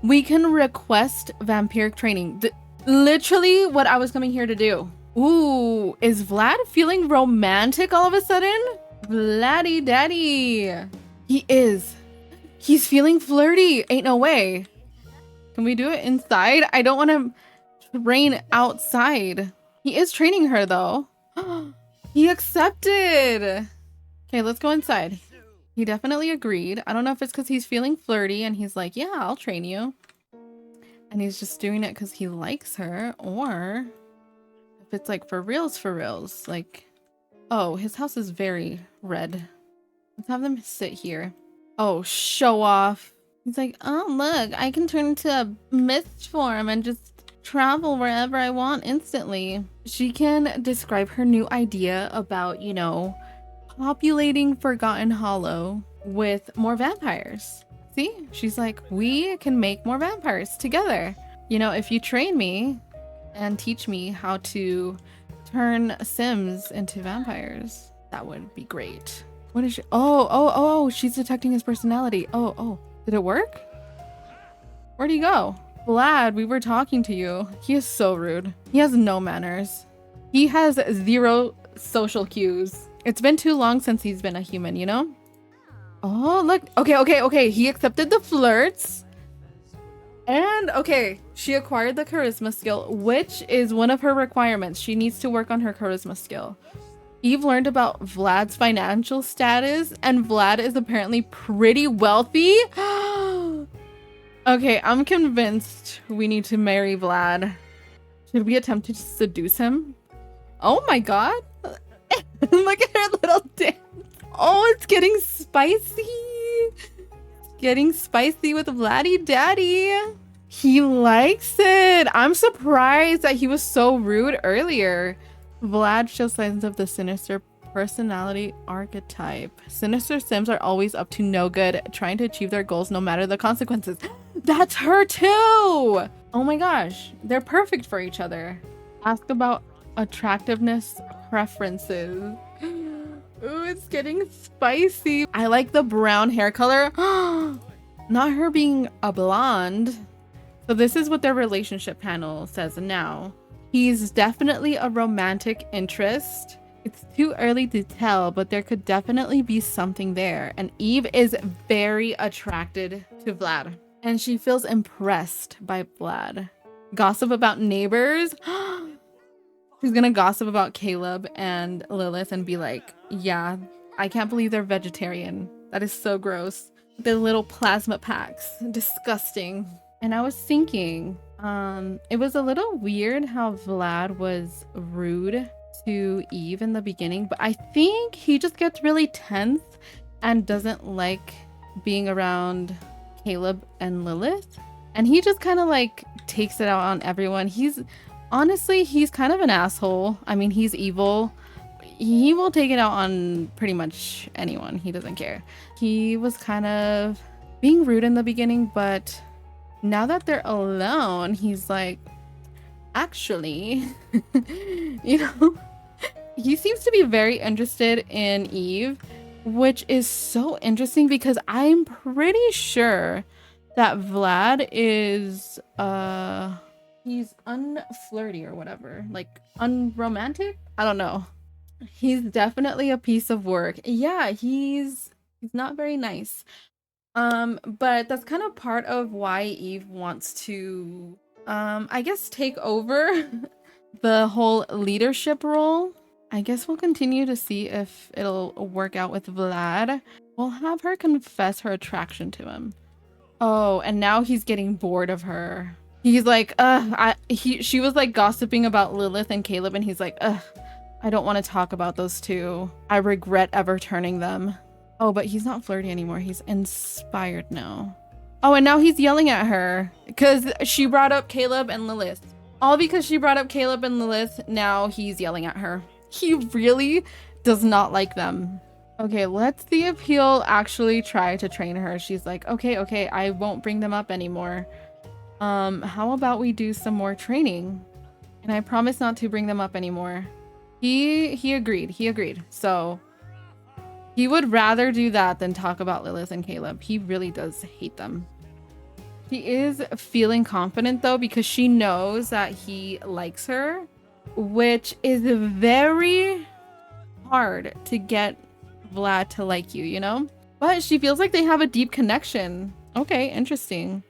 We can request vampiric training. Literally what I was coming here to do. Ooh, is Vlad feeling romantic all of a sudden? Vladdy daddy. He is. He's feeling flirty. Ain't no way. Can we do it inside? I don't want to train outside. He is training her though. He accepted. Okay, let's go inside. He definitely agreed. I don't know if it's because he's feeling flirty and he's like, yeah, I'll train you. And he's just doing it because he likes her, or if it's like for reals. Like, oh, his house is very red. Let's have them sit here. Oh, show off. He's like, oh, look, I can turn into a mist form and just travel wherever I want instantly. She can describe her new idea about, you know, populating Forgotten Hollow with more vampires. See, she's like, we can make more vampires together. You know, if you train me and teach me how to turn Sims into vampires, that would be great. What is she? Oh, she's detecting his personality. Oh, did it work? Where'd he go? Vlad, we were talking to you. He is so rude. He has no manners. He has 0 social cues. It's been too long since he's been a human, you know? Oh, look. Okay. He accepted the flirts. And, okay, she acquired the charisma skill, which is one of her requirements. She needs to work on her charisma skill. Eve learned about Vlad's financial status, and Vlad is apparently pretty wealthy. Okay, I'm convinced we need to marry Vlad. Should we attempt to seduce him? Oh my god. Look at her little dance. Oh, it's getting spicy. Getting spicy with Vladdy Daddy. He likes it. I'm surprised that he was so rude earlier. Vlad shows signs of the sinister personality archetype. Sinister Sims are always up to no good, trying to achieve their goals no matter the consequences. That's her too. Oh my gosh, they're perfect for each other. Ask about attractiveness preferences. Ooh, it's getting spicy. I like the brown hair color. Not her being a blonde. So this is what their relationship panel says now. He's definitely a romantic interest. It's too early to tell, but there could definitely be something there. And Eve is very attracted to Vlad. And she feels impressed by Vlad. Gossip about neighbors. She's gonna gossip about Caleb and Lilith and be like, yeah, I can't believe they're vegetarian. That is so gross. The little plasma packs. Disgusting. And I was thinking, it was a little weird how Vlad was rude to Eve in the beginning, but I think he just gets really tense and doesn't like being around Caleb and Lilith. And he just kind of like takes it out on everyone. Honestly, he's kind of an asshole. I mean, he's evil. He will take it out on pretty much anyone. He doesn't care. He was kind of being rude in the beginning, but now that they're alone, he's like, actually, you know, he seems to be very interested in Eve, which is so interesting because I'm pretty sure that Vlad is, he's unflirty or whatever, like unromantic. I don't know. He's definitely a piece of work. Yeah, he's not very nice. But that's kind of part of why Eve wants to, I guess, take over the whole leadership role. I guess we'll continue to see if it'll work out with Vlad. We'll have her confess her attraction to him. Oh, and now he's getting bored of her. He's like, she was like gossiping about Lilith and Caleb, and he's like, I don't want to talk about those two. I regret ever turning them. Oh, but he's not flirty anymore. He's inspired now. Oh, and now he's yelling at her because she brought up Caleb and Lilith. All because she brought up Caleb and Lilith, now he's yelling at her. He really does not like them. Okay, let's see if he'll actually try to train her. She's like, okay, I won't bring them up anymore. How about we do some more training? And I promise not to bring them up anymore. He agreed. So he would rather do that than talk about Lilith and Caleb. He really does hate them. She is feeling confident though, because she knows that he likes her, which is very hard to get Vlad to like you, you know? But she feels like they have a deep connection. Okay, interesting.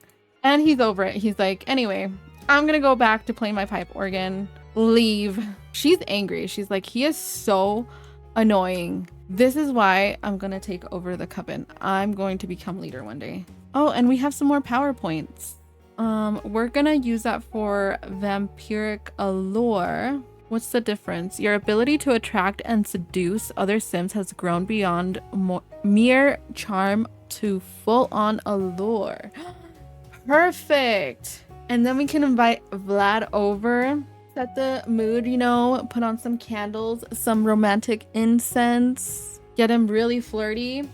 And he's over it. He's like, anyway, I'm gonna go back to playing my pipe organ. Leave. She's angry. She's like, he is so annoying. This is why I'm gonna take over the Coven. I'm going to become leader one day. Oh, and we have some more PowerPoints. We're gonna use that for vampiric allure. What's the difference? Your ability to attract and seduce other Sims has grown beyond mere charm to full-on allure. Perfect. And then we can invite Vlad over, set the mood, you know, put on some candles, some romantic incense, get him really flirty.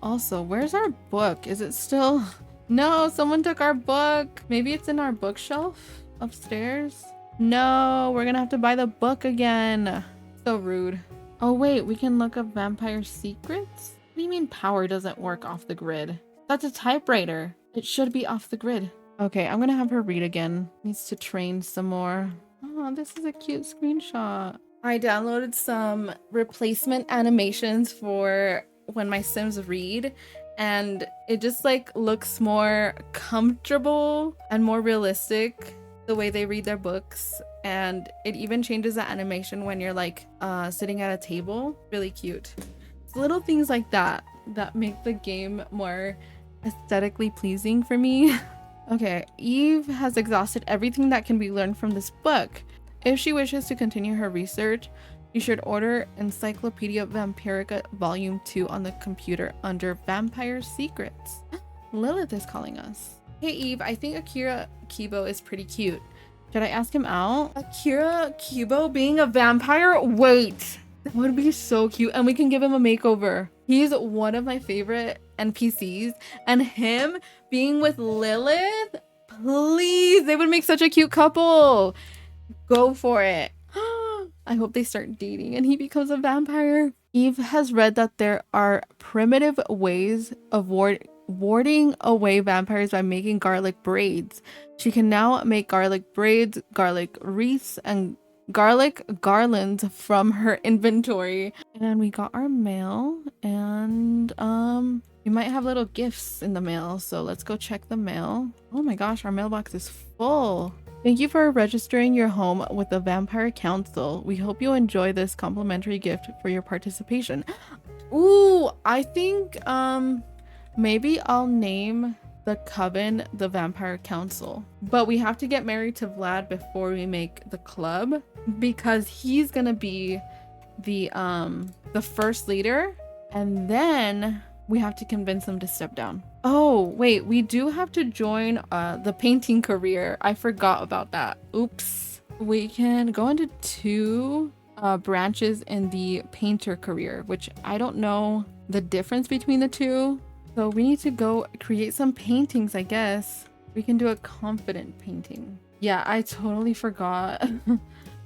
Also, where's our book? Is it still? No, someone took our book. Maybe it's in our bookshelf upstairs. No, we're gonna have to buy the book again. So rude. Oh wait, we can look up vampire secrets? What do you mean power doesn't work off the grid? That's a typewriter. It should be off the grid. Okay, I'm gonna have her read again. Needs to train some more. Oh, this is a cute screenshot. I downloaded some replacement animations for when my Sims read, and it just like looks more comfortable and more realistic the way they read their books. And it even changes the animation when you're like sitting at a table. Really cute. It's little things like that that make the game more aesthetically pleasing for me. Okay, Eve has exhausted everything that can be learned from this book. If she wishes to continue her research, you should order Encyclopedia Vampirica Volume 2 on the computer under Vampire Secrets. Lilith is calling us. Hey Eve, I think 𝐨𝐸𝐞𝐧 is pretty cute. Should I ask him out? 𝐨𝐸𝐞𝐧 being a vampire? Wait, that would be so cute. And we can give him a makeover. He's one of my favorite NPCs. And him being with Lilith, please, they would make such a cute couple. Go for it. I hope they start dating and he becomes a vampire. Eve has read that there are primitive ways of warding away vampires by making garlic braids. She can now make garlic braids, garlic wreaths, and garlic garlands from her inventory. And we got our mail, and we might have little gifts in the mail, so let's go check the mail. Oh my gosh, our mailbox is full. Thank you for registering your home with the Vampire Council. We hope you enjoy this complimentary gift for your participation. Ooh, I think maybe I'll name the Coven the Vampire Council. But we have to get married to Vlad before we make the club, because he's gonna be the first leader, and then we have to convince him to step down. Oh wait, we do have to join the painting career. I forgot about that. Oops. We can go into 2 branches in the painter career, which I don't know the difference between the 2. So we need to go create some paintings, I guess. We can do a confident painting. Yeah, I totally forgot.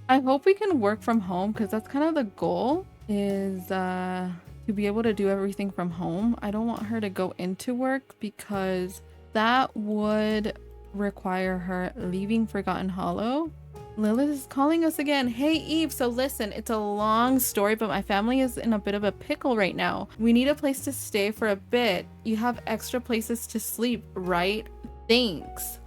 I hope we can work from home, because that's kind of the goal, is to be able to do everything from home. I don't want her to go into work because that would require her leaving Forgotten Hollow. Lilith is calling us again. Hey Eve, so listen, it's a long story, but my family is in a bit of a pickle right now. We need a place to stay for a bit. You have extra places to sleep, right? Thanks.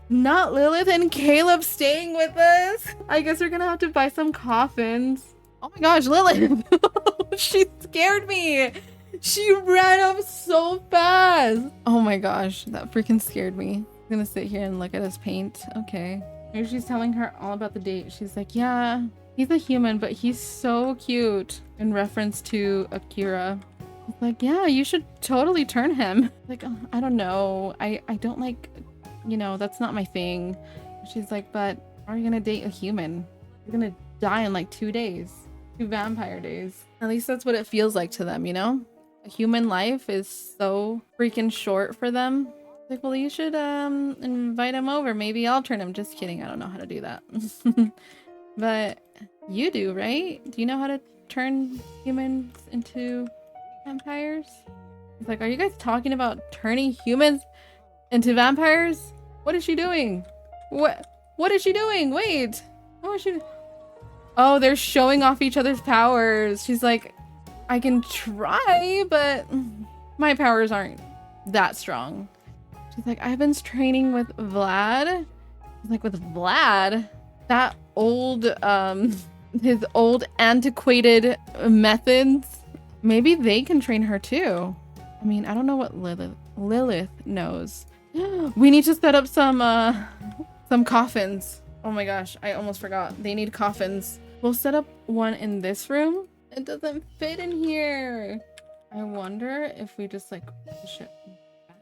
Not Lilith and Caleb staying with us. I guess we're gonna have to buy some coffins. Oh my gosh, Lilith. She scared me. She ran up so fast. Oh my gosh, that freaking scared me. I'm gonna sit here and look at us paint. Okay. Maybe she's telling her all about the date. She's like, yeah, he's a human, but he's so cute, in reference to Akira. It's like, yeah, you should totally turn him. Like, oh, I don't know. I don't like, you know, that's not my thing. She's like, but are you gonna date a human? You're gonna die in like 2 days. 2 vampire days. At least that's what it feels like to them, you know? A human life is so freaking short for them. Like, well, you should invite him over. Maybe I'll turn him. Just kidding. I don't know how to do that. But you do, right? Do you know how to turn humans into vampires? It's like, are you guys talking about turning humans into vampires? What is she doing? What is she doing? Wait. What is she? Oh, they're showing off each other's powers. She's like, I can try, but my powers aren't that strong. She's like, I've been training with Vlad. She's like, with Vlad? That old, his old antiquated methods. Maybe they can train her too. I mean, I don't know what Lilith knows. We need to set up some coffins. Oh my gosh, I almost forgot. They need coffins. We'll set up one in this room. It doesn't fit in here. I wonder if we just like push it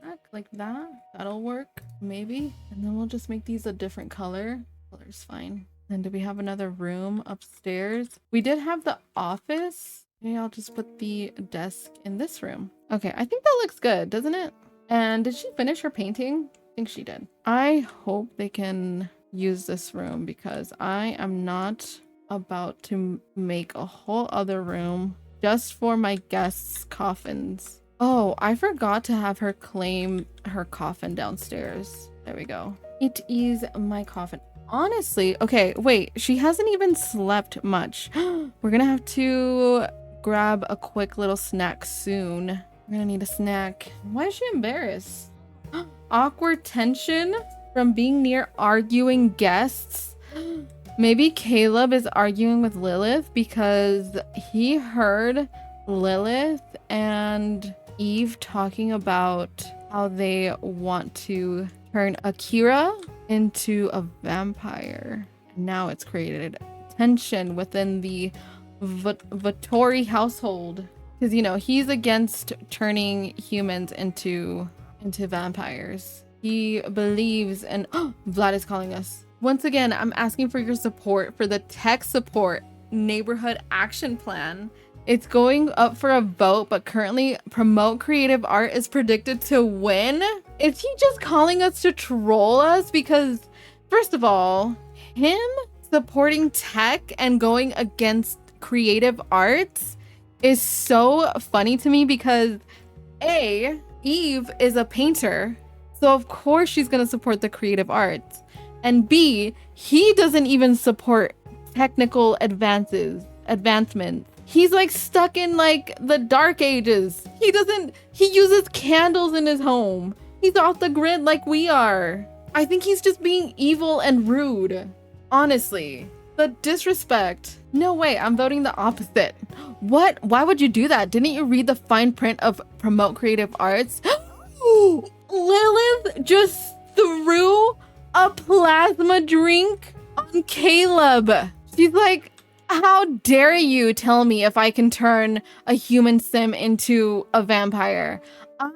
back like that. That'll work, maybe. And then we'll just make these a different color. Color's fine. Then do we have another room upstairs? We did have the office. Maybe I'll just put the desk in this room. Okay, I think that looks good, doesn't it? And did she finish her painting? I think she did. I hope they can use this room because I am not about to make a whole other room just for my guests' coffins. Oh, I forgot to have her claim her coffin downstairs. There we go. It is my coffin. Honestly, okay, wait, she hasn't even slept much. We're gonna have to grab a quick little snack soon. We're gonna need a snack. Why is she embarrassed? Awkward tension from being near arguing guests. Maybe Caleb is arguing with Lilith because he heard Lilith and Eve talking about how they want to turn Akira into a vampire. Now it's created tension within the Vittori household. Because, you know, he's against turning humans into vampires. He believes in... Oh, Vlad is calling us. Once again, I'm asking for your support for the tech support neighborhood action plan. It's going up for a vote, but currently promote creative art is predicted to win. Is he just calling us to troll us? Because first of all, him supporting tech and going against creative arts is so funny to me because A, Eve is a painter, so of course she's gonna support the creative arts. And B, he doesn't even support technical advancements. He's like stuck in like the dark ages. He uses candles in his home. He's off the grid like we are. I think he's just being evil and rude. Honestly, the disrespect. No way, I'm voting the opposite. What? Why would you do that? Didn't you read the fine print of promote creative arts? Lilith just threw a plasma drink on Caleb. She's like, how dare you tell me if I can turn a human sim into a vampire? I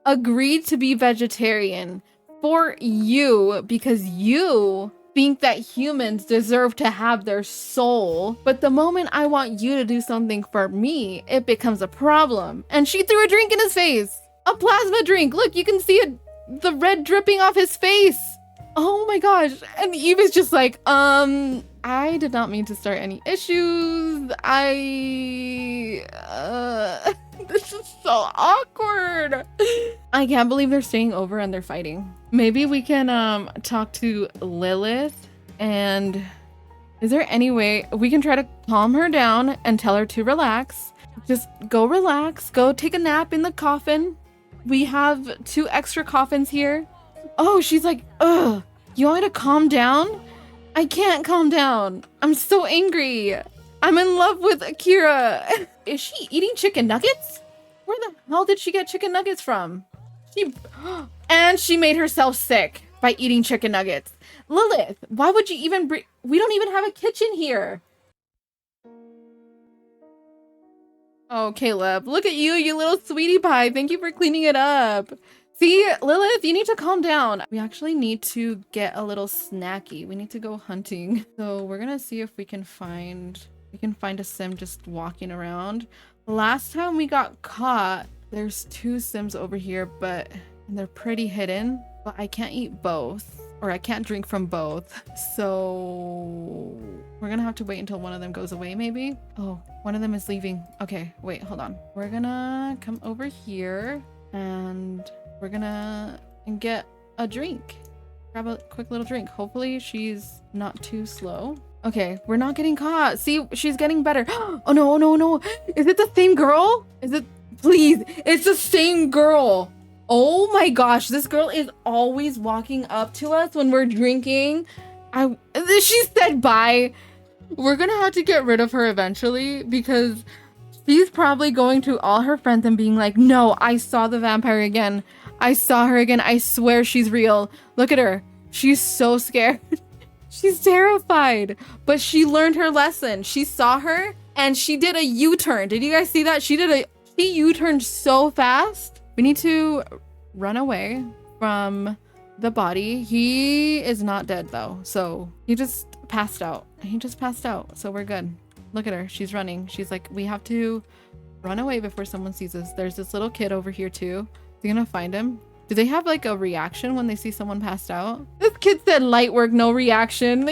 agreed to be vegetarian for you because you think that humans deserve to have their soul. But the moment I want you to do something for me, it becomes a problem. And she threw a drink in his face. A plasma drink. Look, you can see the red dripping off his face. Oh my gosh. And Eve is just like, I did not mean to start any issues. This is so awkward. I can't believe they're staying over and they're fighting. Maybe we can talk to Lilith, and is there any way we can try to calm her down and tell her to relax? Just go relax, go take a nap in the coffin. We have 2 extra coffins here. Oh, she's like, ugh, you want me to calm down? I can't calm down. I'm so angry. I'm in love with Akira. Is she eating chicken nuggets? Where the hell did she get chicken nuggets from? And she made herself sick by eating chicken nuggets. Lilith, why would you even bring... We don't even have a kitchen here. Oh, Caleb, look at you, you little sweetie pie. Thank you for cleaning it up. See, Lilith, you need to calm down. We actually need to get a little snacky. We need to go hunting. So we're gonna see if we can find a sim just walking around. Last time we got caught, there's 2 sims over here, but they're pretty hidden. But I can't eat both, or I can't drink from both. So we're gonna have to wait until one of them goes away, maybe. Oh, one of them is leaving. Okay, wait, hold on. We're gonna come over here and we're gonna get a drink. Grab a quick little drink. Hopefully she's not too slow. Okay, we're not getting caught. See, she's getting better. Oh no, no, no. Is it the same girl? Is it? Please, it's the same girl. Oh my gosh, this girl is always walking up to us when we're drinking. She said bye. We're gonna have to get rid of her eventually because she's probably going to all her friends and being like, no, I saw the vampire again. I saw her again. I swear she's real. Look at her. She's so scared. She's terrified. But she learned her lesson. She saw her and she did a U-turn. Did you guys see that? She U-turned so fast. We need to run away from the body. He is not dead though. So he just passed out. He just passed out. So we're good. Look at her. She's running. She's like, we have to run away before someone sees us. There's this little kid over here too. Is he gonna find him? Do they have like a reaction when they see someone passed out? This kid said light work, no reaction.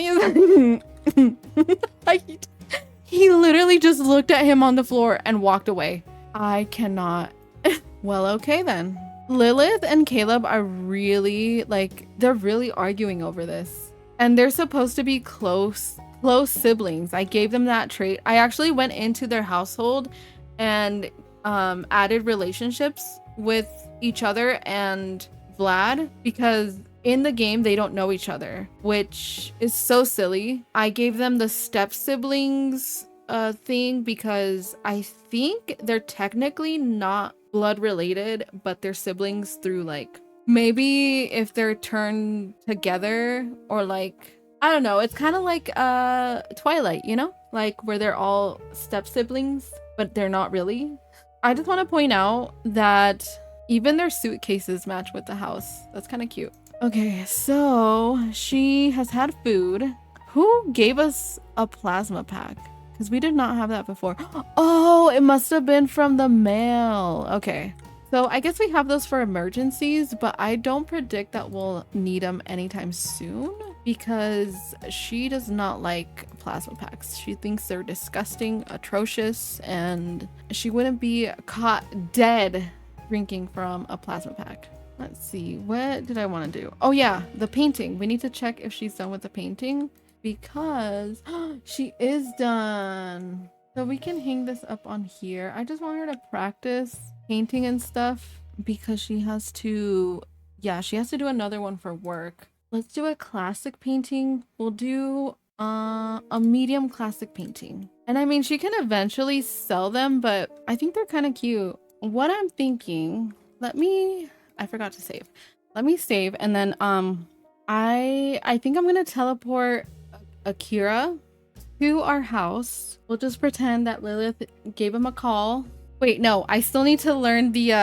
He literally just looked at him on the floor and walked away. I cannot. Well, okay then. Lilith and Caleb are really they're really arguing over this. And they're supposed to be close siblings. I gave them that trait. I actually went into their household and added relationships with each other and Vlad because in the game they don't know each other, which is so silly. I gave them the step siblings thing because I think they're technically not blood related, but they're siblings through like Maybe if they're turned together, or like, I don't know, it's kind of like Twilight, you know, like where they're all step siblings but they're not really. I just want to point out that even their suitcases match with the house. That's kind of cute. Okay, so she has had food. Who gave us a plasma pack? Because we did not have that before. Oh, it must have been from the mail. Okay. So I guess we have those for emergencies, but I don't predict that we'll need them anytime soon because she does not like plasma packs. She thinks they're disgusting, atrocious, and she wouldn't be caught dead drinking from a plasma pack. Let's see, what did I want to do? Oh yeah, the painting. We need to check if she's done with the painting because she is done. So we can hang this up on here. I just want her to practice painting and stuff because she has to, yeah, she has to do another one for work. Let's do a classic painting. We'll do a medium classic painting. And I mean, she can eventually sell them, but I think they're kind of cute. What I'm thinking, I forgot to save. Let me save, and then I think I'm gonna teleport Akira to our house. We'll just pretend that Lilith gave him a call. Wait, no, I still need to learn the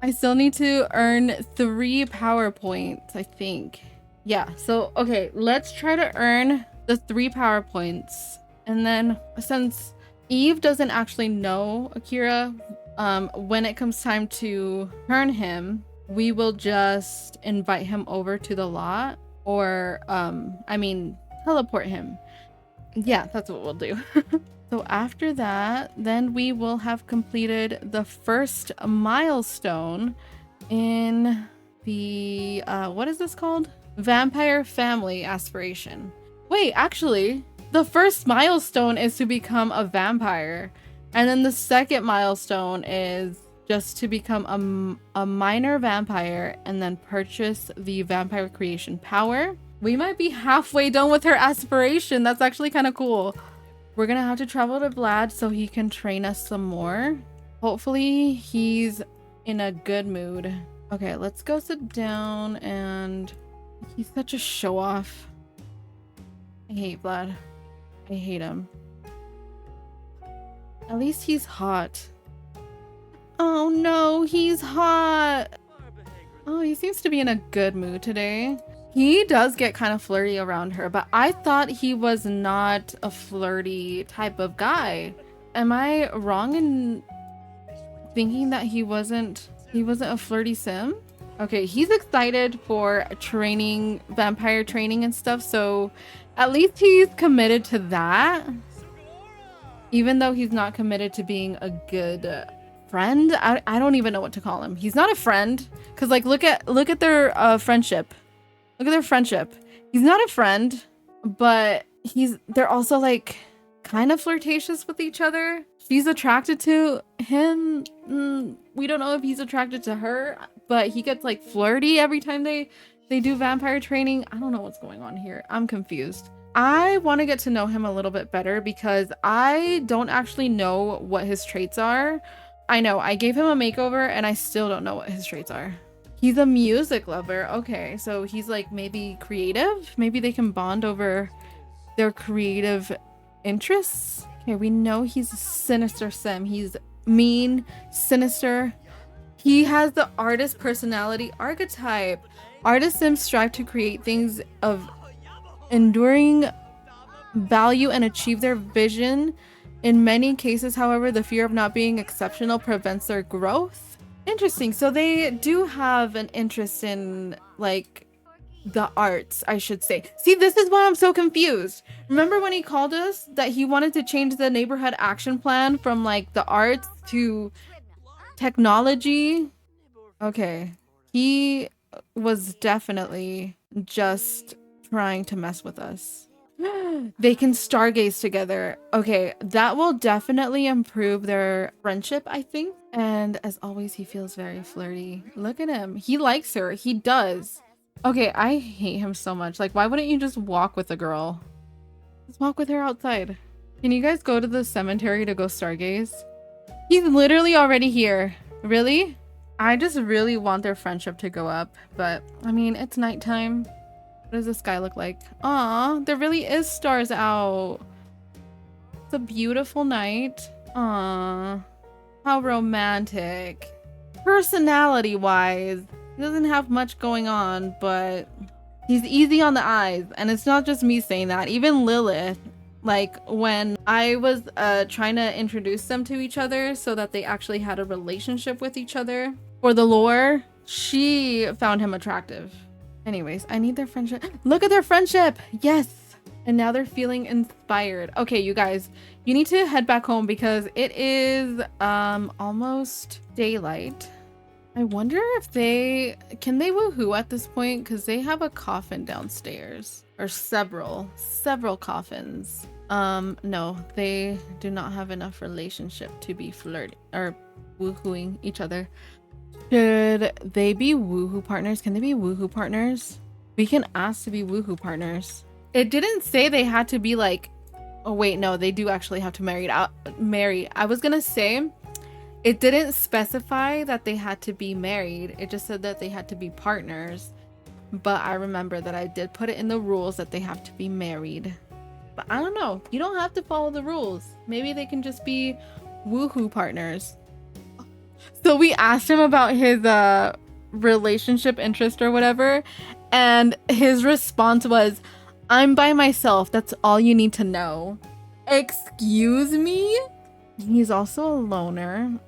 I still need to earn 3 power points, I think. Yeah, so okay, let's try to earn the 3 power points. And then since Eve doesn't actually know Akira, when it comes time to turn him, we will just invite him over to the lot, or I mean teleport him. Yeah, that's what we'll do. So after that, then we will have completed the first milestone in the what is this called? Vampire family aspiration. Wait, actually, the first milestone is to become a vampire. And then the second milestone is just to become a minor vampire and then purchase the vampire creation power. We might be halfway done with her aspiration. That's actually kind of cool. We're gonna have to travel to Vlad so he can train us some more. Hopefully he's in a good mood. Okay, let's go sit down, and he's such a show off. I hate Vlad. I hate him. At least he's hot. Oh no, he's hot. Oh, he seems to be in a good mood today. He does get kind of flirty around her, but I thought he was not a flirty type of guy. Am I wrong in thinking that he wasn't a flirty sim? Okay, he's excited for training, vampire training and stuff, so at least he's committed to that. Even though he's not committed to being a good friend. I don't even know what to call him. He's not a friend, because like look at their friendship. Look at their friendship. He's not a friend, but they're also like kind of flirtatious with each other. She's attracted to him. We don't know if he's attracted to her, but he gets like flirty every time they do vampire training. I don't know what's going on here. I'm confused. I want to get to know him a little bit better because I don't actually know what his traits are. I know I gave him a makeover and I still don't know what his traits are. He's a music lover. Okay, so he's like maybe creative. Maybe they can bond over their creative interests. Okay, we know he's a sinister sim. He's mean, sinister. He has the artist personality archetype. Artist sims strive to create things of enduring value and achieve their vision. In many cases, however, the fear of not being exceptional prevents their growth. Interesting. So they do have an interest in like the arts, I should say. See, this is why I'm so confused. Remember when he called us that he wanted to change the neighborhood action plan from like the arts to technology? Okay. He was definitely just trying to mess with us. They can stargaze together. Okay, that will definitely improve their friendship, I think. And as always, he feels very flirty. Look at him. He likes her. He does. Okay, I hate him so much. Like, why wouldn't you just walk with a girl? Just walk with her outside. Can you guys go to the cemetery to go stargaze? He's literally already here. Really? I just really want their friendship to go up, but I mean, it's nighttime. What does the sky look like? Aw, there really is stars out. It's a beautiful night. Aw, how romantic. Personality-wise, he doesn't have much going on, but he's easy on the eyes. And it's not just me saying that. Even Lilith, like when I was trying to introduce them to each other so that they actually had a relationship with each other for the lore, she found him attractive. Anyways, I need their friendship. Look at their friendship. Yes. And now they're feeling inspired. Okay, you guys, you need to head back home because it is almost daylight. I wonder if can they woohoo at this point, because they have a coffin downstairs, or several coffins. No, they do not have enough relationship to be flirting or woohooing each other. Should they be woohoo partners? Can they be woohoo partners? We can ask to be woohoo partners. It didn't say they had to be like, oh wait, no, they do actually have to marry. I was gonna say it didn't specify that they had to be married. It just said that they had to be partners. But I remember that I did put it in the rules that they have to be married. But I don't know. You don't have to follow the rules. Maybe they can just be woohoo partners. So we asked him about his relationship interest or whatever, and his response was, I'm by myself. That's all you need to know. Excuse me? He's also a loner.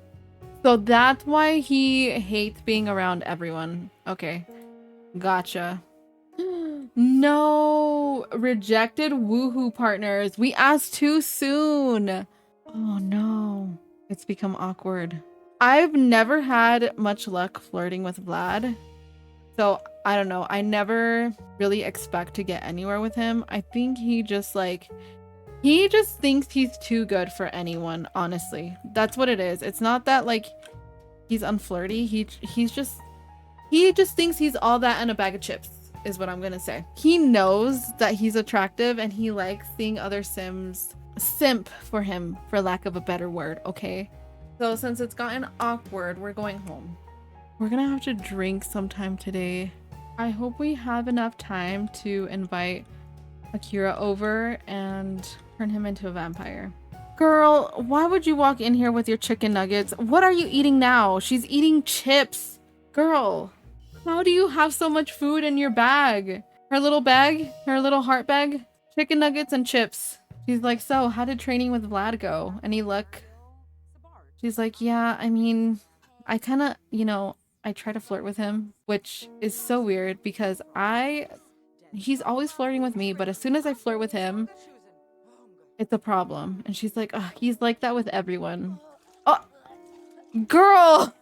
So that's why he hates being around everyone. Okay. Gotcha. No. Rejected woohoo partners. We asked too soon. Oh no. It's become awkward. I've never had much luck flirting with Vlad. So I don't know. I never really expect to get anywhere with him. I think he just thinks he's too good for anyone, honestly. That's what it is. It's not that like he's unflirty. He just thinks he's all that and a bag of chips is what I'm gonna say. He knows that he's attractive and he likes seeing other sims simp for him, for lack of a better word, okay? So since it's gotten awkward, we're going home. We're gonna have to drink sometime today. I hope we have enough time to invite Akira over and turn him into a vampire. Girl, why would you walk in here with your chicken nuggets? What are you eating now? She's eating chips. Girl, how do you have so much food in your bag? Her little bag, her little heart bag, chicken nuggets and chips. She's like, so how did training with Vlad go? Any luck? She's like, yeah, I mean, I kind of, I try to flirt with him, which is so weird because he's always flirting with me, but as soon as I flirt with him, it's a problem. And she's like, oh, he's like that with everyone. Oh, girl!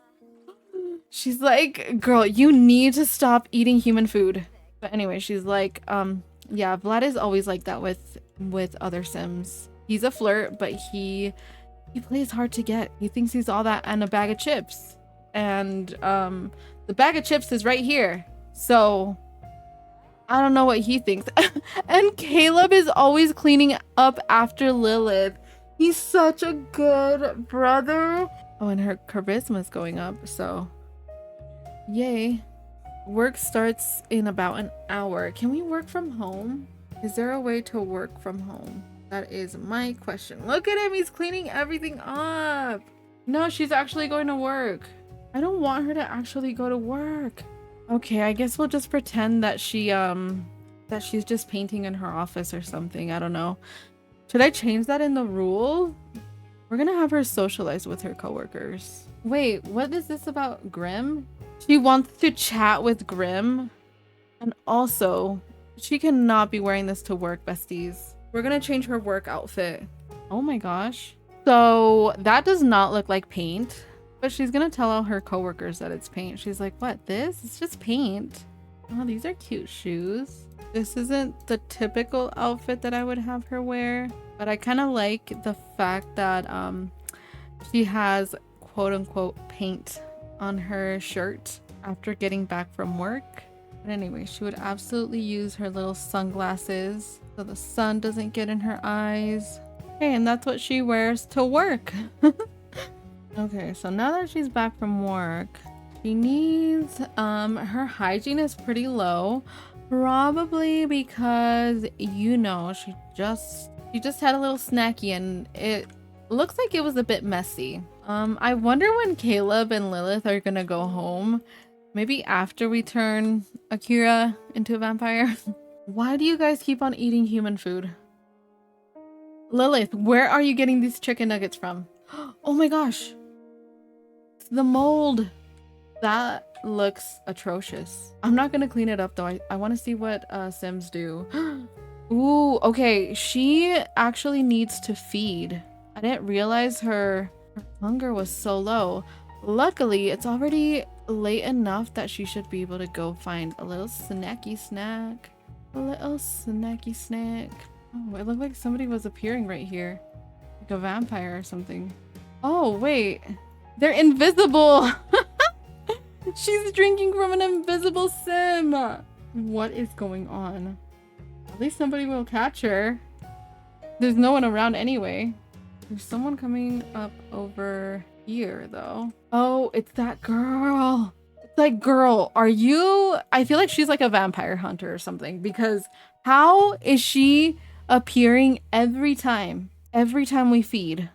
She's like, girl, you need to stop eating human food. But anyway, she's like, yeah, Vlad is always like that with other sims. He's a flirt, but he plays hard to get. He thinks he's all that and a bag of chips. And the bag of chips is right here. So I don't know what he thinks. And Caleb is always cleaning up after Lilith. He's such a good brother. Oh, and her charisma is going up, so yay. Work starts in about an hour. Can we work from home? Is there a way to work from home? That is my question. Look at him, he's cleaning everything up. No, she's actually going to work. I don't want her to actually go to work. Okay, I guess we'll just pretend that she's just painting in her office or something. I don't know. Should I change that in the rule? We're gonna have her socialize with her coworkers. Wait, what is this about Grim? She wants to chat with Grim. And also, she cannot be wearing this to work, besties. We're gonna change her work outfit. Oh my gosh. So that does not look like paint. But she's gonna tell all her coworkers that it's paint. She's like, what, this? It's just paint. Oh, these are cute shoes. This isn't the typical outfit that I would have her wear, but I kind of like the fact that she has quote unquote paint on her shirt after getting back from work. But anyway, she would absolutely use her little sunglasses so the sun doesn't get in her eyes. Okay, and that's what she wears to work. Okay, so now that she's back from work, She needs, her hygiene is pretty low. Probably because, you know, she just had a little snacky and it looks like it was a bit messy. I wonder when Caleb and Lilith are gonna go home. Maybe after we turn Akira into a vampire. Why do you guys keep on eating human food? Lilith, where are you getting these chicken nuggets from? Oh my gosh. It's the mold. That looks atrocious. I'm not gonna clean it up though. I want to see what Sims do. Ooh, okay. She actually needs to feed. I didn't realize her hunger was so low. Luckily, it's already late enough that she should be able to go find a little snacky snack. A little snacky snack. Oh, it looked like somebody was appearing right here. Like a vampire or something. Oh, wait. They're invisible! She's drinking from an invisible sim! What is going on? At least somebody will catch her. There's no one around anyway. There's someone coming up over here, though. Oh, it's that girl. It's like, girl, are you... I feel like she's like a vampire hunter or something, because how is she appearing every time we feed?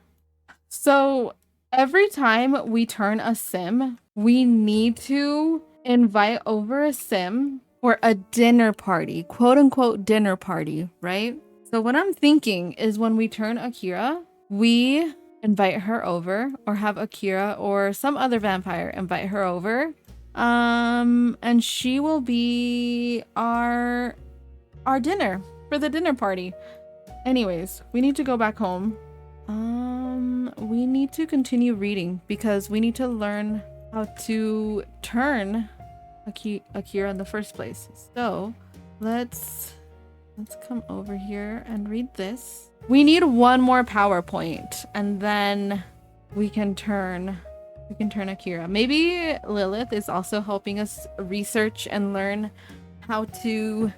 So every time we turn a sim, we need to invite over a sim for a dinner party, quote unquote dinner party, right? So what I'm thinking is when we turn Akira, we invite her over, or have Akira or some other vampire invite her over. And she will be our dinner for the dinner party. Anyways, we need to go back home. We need to continue reading because we need to learn how to turn Akira in the first place. So let's come over here and read this. We need one more PowerPoint and then we can turn Akira. Maybe Lilith is also helping us research and learn how to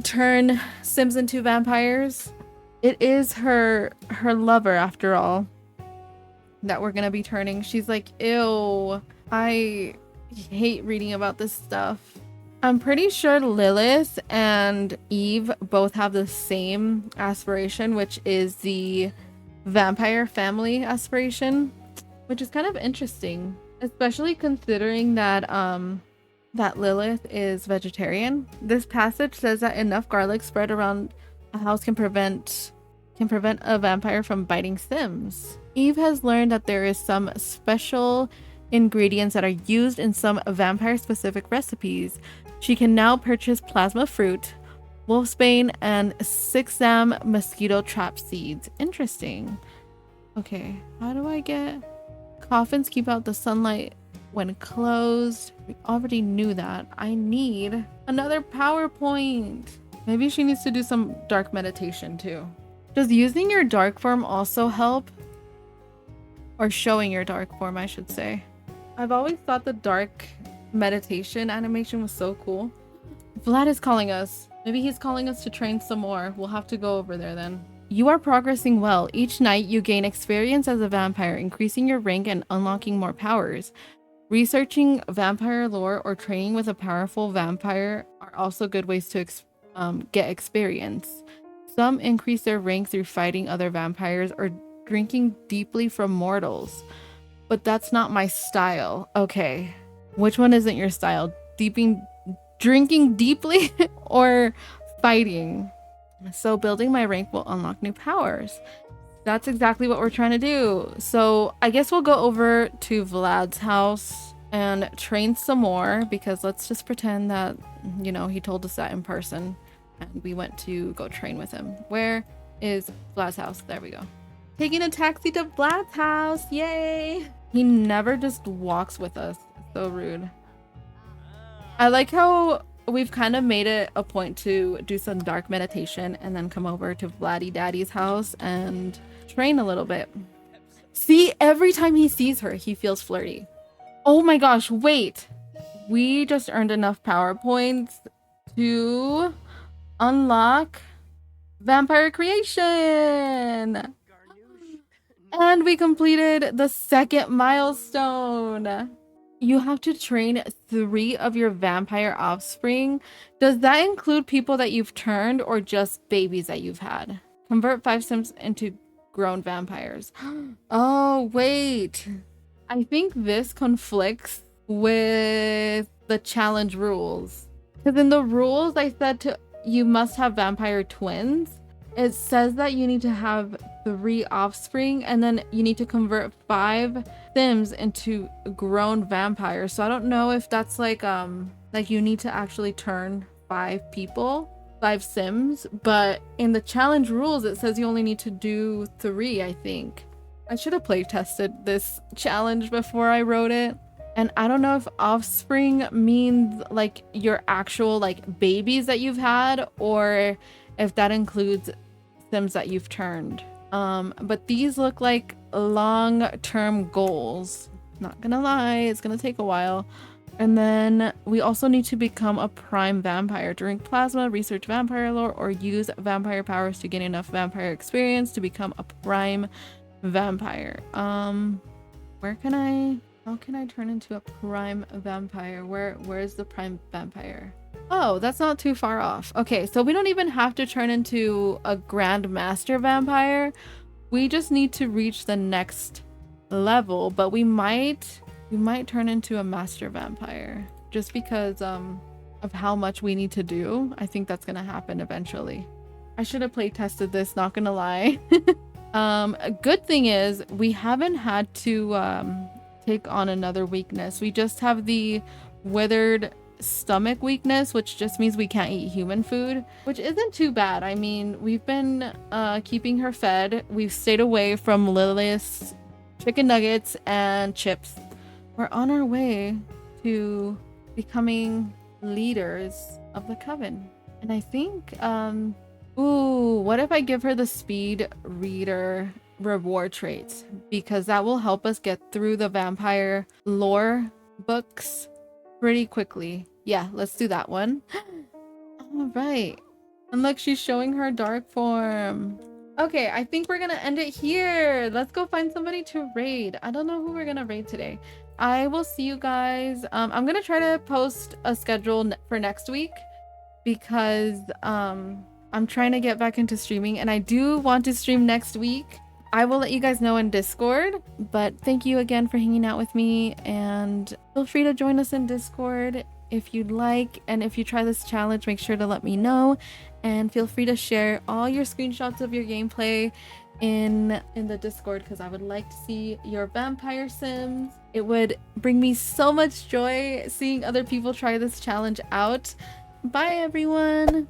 turn Sims into vampires. It is her lover, after all, that we're gonna be turning. She's like, ew, I hate reading about this stuff. I'm pretty sure Lilith and Eve both have the same aspiration, which is the vampire family aspiration, which is kind of interesting, especially considering that that Lilith is vegetarian. This passage says that enough garlic spread around a house can prevent a vampire from biting Sims. Eve has learned that there is some special ingredients that are used in some vampire-specific recipes. She can now purchase plasma fruit, wolfsbane, and 6-zam mosquito trap seeds. Interesting. Okay, how do I get... Coffins keep out the sunlight when closed. We already knew that. I need another PowerPoint. Maybe she needs to do some dark meditation too. Does using your dark form also help? Or showing your dark form, I should say. I've always thought the dark meditation animation was so cool. Vlad is calling us. Maybe he's calling us to train some more. We'll have to go over there then. You are progressing well. Each night you gain experience as a vampire, increasing your rank and unlocking more powers. Researching vampire lore or training with a powerful vampire are also good ways to get experience. Some increase their rank through fighting other vampires or drinking deeply from mortals. But that's not my style. Okay. Which one isn't your style? Drinking deeply or fighting? So building my rank will unlock new powers. That's exactly what we're trying to do. So I guess we'll go over to Vlad's house and train some more, because let's just pretend that, you know, he told us that in person and we went to go train with him. Where is Vlad's house? There we go. Taking a taxi to Vlad's house. Yay! He never just walks with us. So rude. I like how we've kind of made it a point to do some dark meditation and then come over to Vladdy Daddy's house and train a little bit. See, every time he sees her, he feels flirty. Oh my gosh, wait. We just earned enough power points to unlock vampire creation. And we completed the second milestone. You have to train 3 of your vampire offspring. Does that include people that you've turned or just babies that you've had? Convert 5 sims into grown vampires. Oh, wait. I think this conflicts with the challenge rules. Because in the rules, I said you must have vampire twins. It says that you need to have 3 offspring and then you need to convert 5 sims into grown vampires. So I don't know if that's like you need to actually turn 5 people, 5 sims, but in the challenge rules it says you only need to do 3, I think. I should have play tested this challenge before I wrote it. And I don't know if offspring means like your actual like babies that you've had or if that includes sims that you've turned. But these look like long-term goals. Not gonna lie, it's gonna take a while. And then we also need to become a prime vampire. Drink plasma, research vampire lore, or use vampire powers to gain enough vampire experience to become a prime vampire. How can I turn into a prime vampire? Where's the prime vampire? Oh, that's not too far off. Okay, so we don't even have to turn into a grand master vampire. We just need to reach the next level, but we might turn into a master vampire just because of how much we need to do. I think that's gonna happen eventually. I should have play tested this, not gonna lie. A good thing is we haven't had to take on another weakness. We just have the withered stomach weakness, which just means we can't eat human food, which isn't too bad. I mean, we've been keeping her fed. We've stayed away from Lilith's chicken nuggets and chips. We're on our way to becoming leaders of the Coven. And I think ooh, what if I give her the speed reader reward traits? Because that will help us get through the vampire lore books pretty quickly. Yeah, let's do that one. All right. And look, she's showing her dark form. Okay, I think we're gonna end it here. Let's go find somebody to raid. I don't know who we're gonna raid today. I will see you guys. I'm gonna try to post a schedule for next week because I'm trying to get back into streaming and I do want to stream next week. I will let you guys know in Discord, but thank you again for hanging out with me and feel free to join us in Discord if you'd like. And if you try this challenge, make sure to let me know and feel free to share all your screenshots of your gameplay in the Discord because I would like to see your vampire sims. It would bring me so much joy seeing other people try this challenge out. Bye everyone.